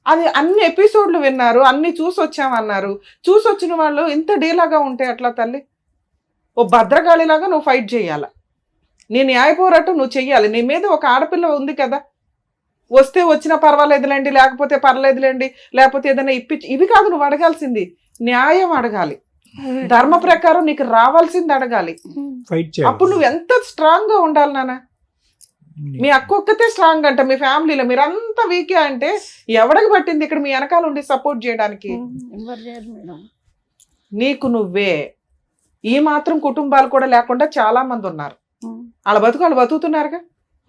అది అన్ని ఎపిసోడ్లు విన్నారు, అన్ని చూసొచ్చామన్నారు. చూసొచ్చిన వాళ్ళు ఇంత డేలాగా ఉంటే అట్లా తల్లి? ఓ భద్రకాళిలాగా నువ్వు ఫైట్ చేయాల, నీ న్యాయ పోరాటం నువ్వు చెయ్యాలి. నీ మీద ఒక ఆడపిల్ల ఉంది కదా, వస్తే వచ్చినా పర్వాలేదులేండి, లేకపోతే పర్లేదులేండి, లేకపోతే ఏదైనా ఇవి కాదు నువ్వు అడగాల్సింది. న్యాయం అడగాలి, ధర్మ ప్రకారం నీకు రావాల్సింది అడగాలి. అప్పుడు నువ్వు ఎంత స్ట్రాంగ్ గా ఉండాలి నాన్న. మీ అక్క ఒక్కతే స్ట్రాంగ్ అంట, మీ ఫ్యామిలీలో మీరంతా వీకే అంటే ఎవడికి పట్టింది ఇక్కడ మీ వెనకాల ఉండి సపోర్ట్ చేయడానికి? నీకు నువ్వే. ఈ మాత్రం కుటుంబాలు కూడా లేకుండా చాలా మంది ఉన్నారు. వాళ్ళ బతుకుతున్నారుగా.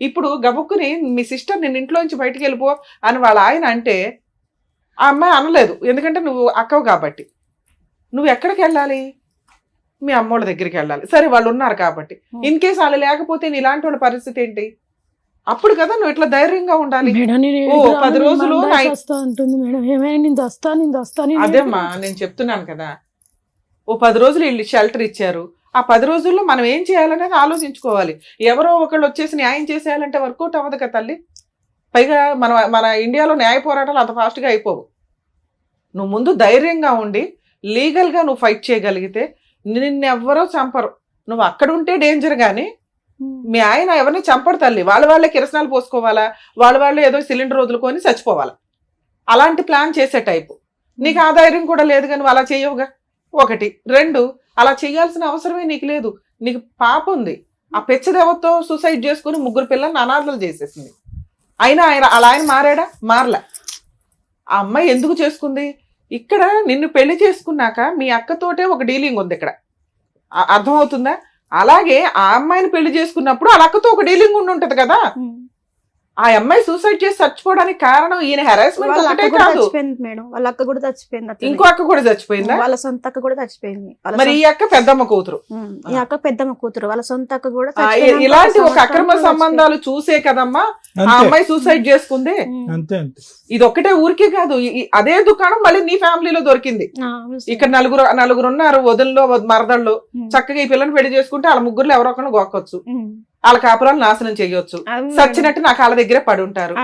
ఇప్పుడు గబుక్కుని మీ సిస్టర్ నిన్న ఇంట్లో నుంచి బయటికి వెళ్ళిపో అని వాళ్ళ ఆయన అంటే ఆ అమ్మాయి అనలేదు, ఎందుకంటే నువ్వు అక్కవు కాబట్టి. నువ్వు ఎక్కడికి వెళ్ళాలి? మీ అమ్మోళ్ళ దగ్గరికి వెళ్ళాలి. సరే వాళ్ళు ఉన్నారు కాబట్టి. ఇన్ కేసు వాళ్ళు లేకపోతే నీ ఇలాంటి వాళ్ళ పరిస్థితి ఏంటి? అప్పుడు కదా నువ్వు ఇట్లా ధైర్యంగా ఉండాలి. మేడం నేను ఓ 10 రోజులు అంటుంది మేడం, ఏమైనా నేను దస్తాను. అదేమ్మా నేను చెప్తున్నాను కదా, ఓ 10 రోజులు వీళ్ళు షెల్టర్ ఇచ్చారు. ఆ 10 రోజుల్లో మనం ఏం చేయాలనేది ఆలోచించుకోవాలి. ఎవరో ఒకళ్ళు వచ్చేసి న్యాయం చేసేయాలంటే వర్కౌట్ అవ్వదు కదా తల్లి. పైగా మన ఇండియాలో న్యాయ పోరాటాలు అంత ఫాస్ట్గా అయిపోవు. నువ్వు ముందు ధైర్యంగా ఉండి లీగల్గా నువ్వు ఫైట్ చేయగలిగితే నిన్నెవ్వరో చంపరు. నువ్వు అక్కడ ఉంటే డేంజర్ కానీ మీ ఆయన ఎవరిని చంపడు తల్లి. వాళ్ళే కిరసనాలు పోసుకోవాలా, వాళ్ళే ఏదో సిలిండర్ వదులుకొని చచ్చిపోవాలా, అలాంటి ప్లాన్ చేసే టైపు. నీకు ఆ ధైర్యం కూడా లేదు కానీ నువ్వు అలా చేయవుగా. 1, 2 అలా చేయాల్సిన అవసరమే నీకు లేదు. నీకు పాప ఉంది. ఆ పెచ్చదేవతో సూసైడ్ చేసుకుని 3 పిల్లల్ని అనాథలు చేసేసింది. అయినా ఆయన మారాడా? మారలే. ఆ అమ్మాయి ఎందుకు చేసుకుంది? ఇక్కడ నిన్ను పెళ్లి చేసుకున్నాక మీ అక్కతోటే ఒక డీలింగ్ ఉంది ఇక్కడ, అర్థమవుతుందా? అలాగే ఆ అమ్మాయిని పెళ్లి చేసుకున్నప్పుడు వాళ్ళ అక్కతో ఒక డీలింగ్ ఉంటది కదా. ఆ అమ్మాయి సూసైడ్ చేసి చచ్చిపోవడానికి కారణం ఈయన హెరాస్మెంట్ ఒకటే కాదు. మేడం వాళ్ళ అక్క కూడా చచ్చిపోయింది. ఇంకో అక్క కూడా చచ్చిపోయిందా? వాళ్ళ సొంత అక్క కూడా చచ్చిపోయింది. మరి ఈ అక్క పెద్దమ్మ కూతురు. ఈ అక్క పెద్దమ్మ కూతురు. వాళ్ళ సొంత అక్క కూడా ఇలాంటి ఒక అక్రమ సంబంధాలు చూసే కదమ్మా ఆ అమ్మాయి సూసైడ్ చేసుకుంది. ఇది ఒక్కటే ఊరికే కాదు, అదే దుకాణం మళ్ళీ నీ ఫ్యామిలీలో దొరికింది. ఇక్కడ నలుగురు ఉన్నారు వదుల్లో మరదళ్ళు. చక్కగా ఈ పిల్లని పెళ్లి చేసుకుంటే వాళ్ళ 3 ఎవరో ఒకరిని గోక్కొచ్చు, వాళ్ళ కాపురాలు నాశనం చేయొచ్చు. సచ్చినట్టు నా కాళ్ళ దగ్గరే పడి ఉంటారు.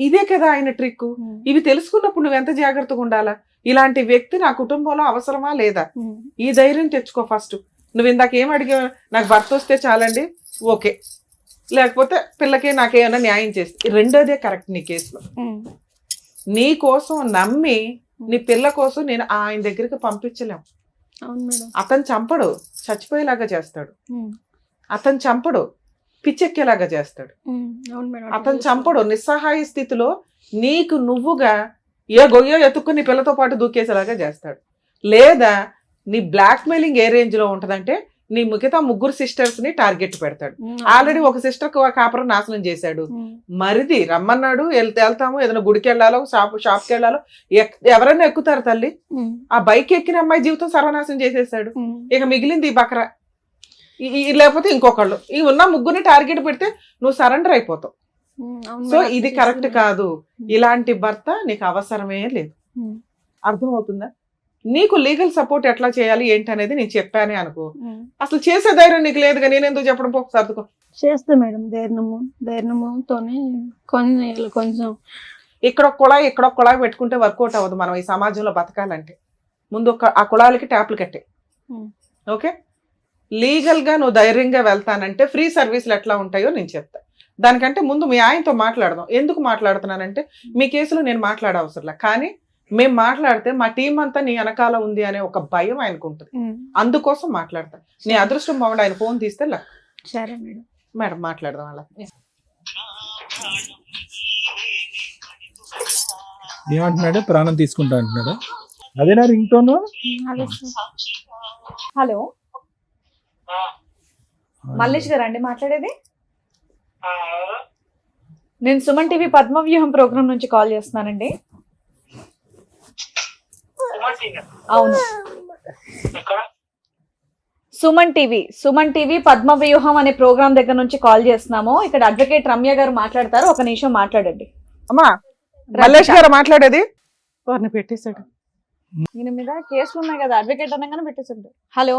ఇదే కదా ఆయన ట్రిక్. ఇవి తెలుసుకున్నప్పుడు నువ్వు ఎంత జాగ్రత్తగా ఉండాలా? ఇలాంటి వ్యక్తి నా కుటుంబంలో అవసరమా లేదా? ఈ ధైర్యం తెచ్చుకో ఫస్ట్. నువ్వు ఇందాక ఏం అడిగావు? నాకు భర్త వస్తే చాలండి, ఓకే. లేకపోతే పిల్లకి నాకేమైనా న్యాయం చేస్తే, రెండోదే కరెక్ట్. నీ కేసులో నీ కోసం నమ్మి నీ పిల్ల కోసం నేను ఆయన దగ్గరికి పంపించలేము. అతను చంపడు, చచ్చిపోయేలాగా చేస్తాడు. అతను చంపడు, పిచ్చెక్కేలాగా చేస్తాడు. అతను చంపడు, నిస్సహాయ స్థితిలో నీకు నువ్వుగా ఏ గొయ్యో ఎత్తుక్కుని నీ పిల్లతో పాటు దూకేసేలాగా చేస్తాడు. లేదా నీ బ్లాక్ మెయిలింగ్ ఏ రేంజ్ లో ఉంటదంటే నీ మిగతా 3 సిస్టర్స్ ని టార్గెట్ పెడతాడు. ఆల్రెడీ ఒక సిస్టర్ కాపురం నాశనం చేశాడు. మరిది రమ్మన్నాడు, వెళ్తాము, ఏదైనా గుడికి వెళ్ళాలో షాప్కి వెళ్ళాలో ఎవరైనా ఎక్కుతారు తల్లి. ఆ బైక్ ఎక్కిన అమ్మాయి జీవితం సర్వనాశనం చేసేసాడు. ఇక మిగిలింది ఈ బకరా, లేకపోతే ఇంకొకళ్ళు. ఈ ఉన్న 3ని టార్గెట్ పెడితే నువ్వు సరెండర్ అయిపోతావు. సో ఇది కరెక్ట్ కాదు. ఇలాంటి భర్త నీకు అవసరమే లేదు. అర్థమవుతుందా? నీకు లీగల్ సపోర్ట్ ఎట్లా చేయాలి ఏంటి అనేది నేను చెప్పానే అనుకో. అసలు చేసే ధైర్యం నీకు లేదుగా, నేను ఎందుకు చెప్పడం? పో సర్దుకో. చేస్తా మేడం, ధైర్యముతోనే కొంచెం ఇక్కడ ఒక కుళాయి పెట్టుకుంటే వర్కౌట్ అవ్వదు. మనం ఈ సమాజంలో బతకాలంటే ముందు ఆ కుళాయిలకి ట్యాప్లు కట్టే. ఓకే, లీగల్ గా నువ్వు ధైర్యంగా వెళ్తానంటే ఫ్రీ సర్వీసులు ఎట్లా ఉంటాయో నేను చెప్తా. దానికంటే ముందు మీ ఆయనతో మాట్లాడదాం. ఎందుకు మాట్లాడుతున్నానంటే మీ కేసులో నేను మాట్లాడవసరంలే, కానీ మేము మాట్లాడితే మా టీం అంతా నీ వెనకాల ఉంది అనే ఒక భయం ఆయనకు ఉంటుంది. అందుకోసం మాట్లాడతా. నీ అదృష్టం బాగుండి ఆయన ఫోన్ తీస్తే సరే మేడం. మేడం మాట్లాడదాం అలా. ఏమంటున్నాడు? ప్రాణం తీసుకుంటా అంటున్నాడు. అదేనా రింగ్ టోన్? హలో మల్లేష్ గారు అండి మాట్లాడేది? నేను సుమన్ టీవీ పద్మవ్యూహం ప్రోగ్రామ్ నుంచి కాల్ చేస్తున్నానండి. అవును, సుమన్ టీవీ పద్మవ్యూహం అనే ప్రోగ్రామ్ దగ్గర నుంచి కాల్ చేస్తున్నాము. ఇక్కడ అడ్వకేట్ రమ్య గారు మాట్లాడతారు, ఒక నిమిషం మాట్లాడండి. అమ్మా మల్లేష్ గారు మాట్లాడేది. వారిని పెట్టేశాడు. ఈయన మీద కేసులు ఉన్నాయి కదా, అడ్వకేట్ అనగానే పెట్టేశాడు. హలో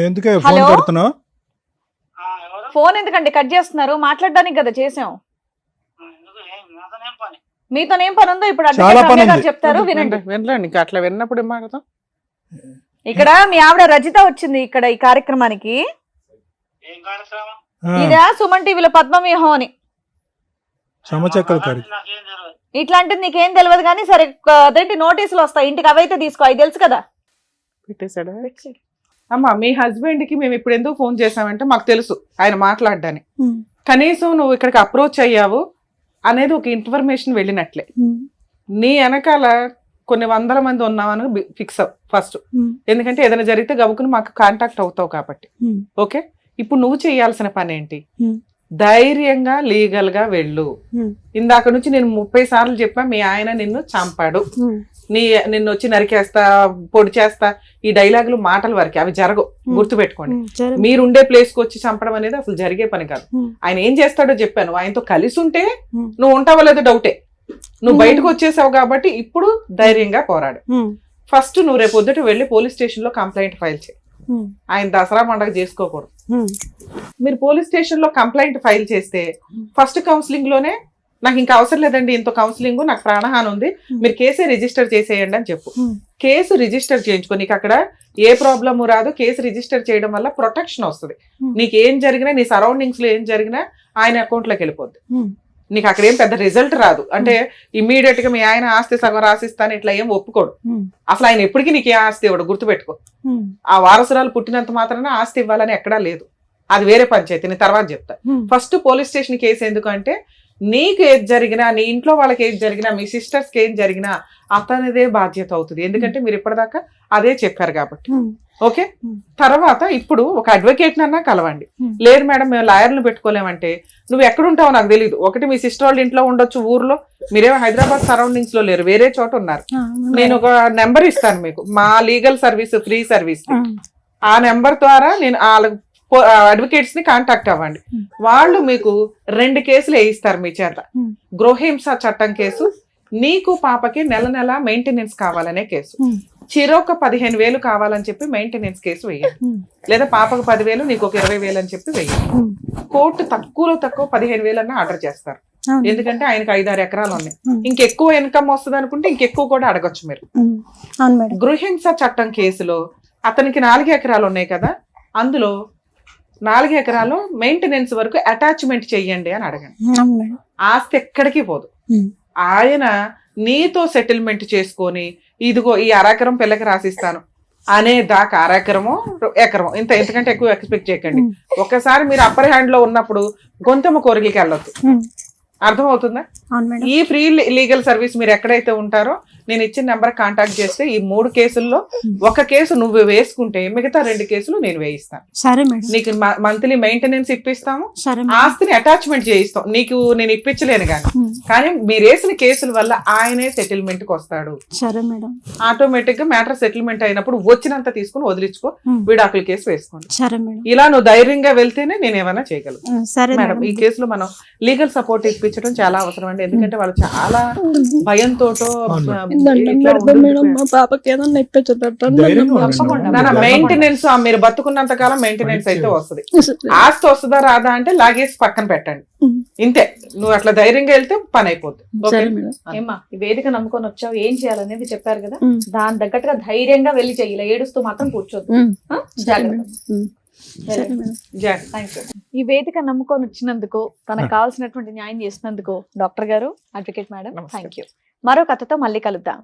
ఎందుకే ఫోన్ పెడుతున్నావు? ఫోన్ ఎందుకండి కట్ చేస్తున్నారు? మాట్లాడడానికి కదా చేసాం. మీతో ఏం పని ఉందో ఇప్పుడు అడ్వకేట్ రమ్య గారు చెప్తారు, వినండి. వినలేండి, అట్లా విన్నప్పుడు ఏం మాట్లాడతాం. ఇక్కడ మీ ఆవిడ రజిత వచ్చింది ఇక్కడ ఈ కార్యక్రమానికి. ఇదా సుమన్ టీవీలో పద్మవ్యూహం అని. ఇట్లాంటిది నీకేం తెలియదు కానీ సరే అదేంటి నోటీసులు వస్తాయి ఇంటికి, అవైతే తీసుకో, అవి తెలుసు కదా. పెట్టేశాడా? అమ్మా మీ హస్బెండ్ కి మేము ఇప్పుడు ఎందుకు ఫోన్ చేసామంటే మాకు తెలుసు ఆయన మాట్లాడడానికి. కనీసం నువ్వు ఇక్కడికి అప్రోచ్ అయ్యావు అనేది ఒక ఇన్ఫర్మేషన్ వెళ్ళినట్లే. నీ వెనకాల కొన్ని 100 మంది ఉన్నామని ఫిక్స్ అవ్వు ఫస్ట్. ఎందుకంటే ఏదైనా జరిగితే గబుకుని మాకు కాంటాక్ట్ అవుతావు కాబట్టి. ఓకే, ఇప్పుడు నువ్వు చేయాల్సిన పని ఏంటి? Hmm. ధైర్యంగా లీగల్ గా వెళ్ళు. Hmm. ఇందాక నుంచి నేను 30 సార్లు చెప్పా, మీ ఆయన నిన్ను చంపాడు, నిన్ను వచ్చి నరికేస్తా, పొడి చేస్తా, ఈ డైలాగులు మాటల వరకే, అవి జరగవు, గుర్తుపెట్టుకోండి. మీరుండే ప్లేస్ కి వచ్చి చంపడం అనేది అసలు జరిగే పని కాదు. ఆయన ఏం చేస్తాడో చెప్పాను, ఆయనతో కలిసి ఉంటే నువ్వు ఉంటావో లేదో డౌటే. నువ్వు బయటకు వచ్చేసావు కాబట్టి ఇప్పుడు ధైర్యంగా పోరాడు. ఫస్ట్ నువ్వు రేపు పొద్దుట వెళ్ళి పోలీస్ స్టేషన్ లో కంప్లైంట్ ఫైల్ చేయి. ఆయన దసరా పండగ చేసుకోకూడదు. మీరు పోలీస్ స్టేషన్ లో కంప్లైంట్ ఫైల్ చేస్తే ఫస్ట్ కౌన్సిలింగ్ లోనే నాకు ఇంకా అవసరం లేదండి, ఇంత కౌన్సిలింగ్, నాకు ప్రాణహాని ఉంది, మీరు కేసే రిజిస్టర్ చేసేయండి అని చెప్పు. కేసు రిజిస్టర్ చేయించుకో, నీకు అక్కడ ఏ ప్రాబ్లమ్ రాదు. కేసు రిజిస్టర్ చేయడం వల్ల ప్రొటెక్షన్ వస్తుంది. నీకు ఏం జరిగినా, నీ సరౌండింగ్స్ లో ఏం జరిగినా ఆయన అకౌంట్ లోకి వెళ్ళిపోద్ది. నీకు అక్కడ ఏం పెద్ద రిజల్ట్ రాదు. అంటే ఇమ్మీడియట్ గా మీ ఆయన ఆస్తి సగం రాసిస్తాను ఇట్లా ఏం ఒప్పుకోడు. అసలు ఆయన ఎప్పటికీ నీకు ఏ ఆస్తి ఇవ్వడు, గుర్తుపెట్టుకో. ఆ వారసురాలు పుట్టినంత మాత్రాన ఆస్తి ఇవ్వాలని ఎక్కడా లేదు, అది వేరే పంచాయతీ, నేను తర్వాత చెప్తా. ఫస్ట్ పోలీస్ స్టేషన్ కేసు ఎందుకంటే నీకు ఏది జరిగినా, నీ ఇంట్లో వాళ్ళకి ఏది జరిగినా, మీ సిస్టర్స్ కి ఏం జరిగినా అతనిదే బాధ్యత అవుతుంది. ఎందుకంటే మీరు ఇప్పటిదాకా అదే చెప్పారు కాబట్టి. ఓకే, తర్వాత ఇప్పుడు ఒక అడ్వకేట్ నన్నా కలవండి. లేదు మేడం మేము లాయర్లు పెట్టుకోలేమంటే నువ్వు ఎక్కడుంటావో నాకు తెలియదు. ఒకటి మీ సిస్టర్ వాళ్ళ ఇంట్లో ఉండొచ్చు, ఊర్లో, మీరేమో హైదరాబాద్ సరౌండింగ్స్ లో లేరు, వేరే చోట ఉన్నారు. నేను ఒక నెంబర్ ఇస్తాను మీకు, మా లీగల్ సర్వీస్, ఫ్రీ సర్వీస్. ఆ నెంబర్ ద్వారా నేను అడ్వకేట్స్ ని కాంటాక్ట్ అవ్వండి. వాళ్ళు మీకు 2 కేసులు వేయిస్తారు మీ చేత. గృహహింస చట్టం కేసు, నీకు పాపకి నెల నెల మెయింటెనెన్స్ కావాలనే కేసు. చిరొక 15,000 కావాలని చెప్పి మెయింటెనెన్స్ కేసు వేయండి. లేదా పాపకు 10,000, నీకు ఒక 20,000 అని చెప్పి వేయండి. కోర్టు తక్కువలో తక్కువ 15,000 అన్న ఆర్డర్ చేస్తారు. ఎందుకంటే ఆయనకు 5-6 ఎకరాలు ఉన్నాయి. ఇంకెక్కువ ఇన్కమ్ వస్తుంది అనుకుంటే ఇంకెక్కువ కూడా అడగొచ్చు మీరు. గృహహింస చట్టం కేసులో అతనికి 4 ఎకరాలు ఉన్నాయి కదా, అందులో 4 ఎకరాలు మెయింటెనెన్స్ వరకు అటాచ్మెంట్ చెయ్యండి అని అడగండి. ఆస్తి ఎక్కడికి పోదు. ఆయన నీతో సెటిల్మెంట్ చేసుకొని ఇదిగో ఈ 1/2 ఎకరం పిల్లకి రాసిస్తాను అనే దాకా 1/2 ఎకరమో ఎకరమో ఇంతకంటే ఎక్కువ ఎక్స్పెక్ట్ చేయకండి. ఒక్కసారి మీరు అప్పర్ హ్యాండ్ లో ఉన్నప్పుడు గొంతెమ్మ కోరికలకి వెళ్ళొద్దు. అర్థమవుతుందా? ఈ ఫ్రీ లీగల్ సర్వీస్ మీరు ఎక్కడైతే ఉంటారో నేను ఇచ్చిన నెంబర్ కాంటాక్ట్ చేస్తే ఈ 3 కేసుల్లో ఒక కేసు నువ్వు వేసుకుంటే మిగతా 2 కేసులు నేను వేయిస్తాను. సరే మేడం. నీకు మంత్లీ మెయింటెనెన్స్ ఇప్పిస్తాము, ఆస్తిని అటాచ్మెంట్ చేయిస్తాం. నీకు నేను ఇప్పించలేను కానీ మీరు వేసిన కేసుల వల్ల ఆయనే సెటిల్మెంట్ కి వస్తాడు. సరే మేడం. ఆటోమేటిక్ గా మ్యాటర్ సెటిల్మెంట్ అయినప్పుడు వచ్చినంత తీసుకుని వదిలించుకో, విడాకుల కేసు వేసుకోండి. సరే మేడం. ఇలా నువ్వు ధైర్యంగా వెళ్తేనే నేను ఏమైనా చేయగలను. సరే మేడం, ఈ కేసులో మనం లీగల్ సపోర్ట్ ఇప్పించడం చాలా అవసరం అండి. ఎందుకంటే వాళ్ళు చాలా భయంతో మెయింటెనెన్స్, మీరు బతుకున్నంత కాలం మెయింటెనెన్స్ అయితే వస్తుంది. ఆస్తి వస్తుందా రాదా అంటే లాగేసి పక్కన పెట్టండి, ఇంతే. నువ్వు అట్లా ధైర్యంగా వెళ్తే పని అయిపోతుంది. ఏమ్మా, ఈ వేదిక నమ్ముకొని వచ్చావు, ఏం చేయాలనేది చెప్పారు కదా, దాని తగ్గట్టుగా ధైర్యంగా వెళ్ళి చెయ్యి, ఇలా ఏడుస్తూ మాత్రం కూర్చోద్దు. ఈ వేదిక నమ్ముకొని వచ్చినందుకు, తనకు కావాల్సినటువంటి న్యాయం చేసినందుకు డాక్టర్ గారు, అడ్వకేట్ మేడం, థ్యాంక్ యూ. మరో కథతో మళ్ళీ కలుద్దాం.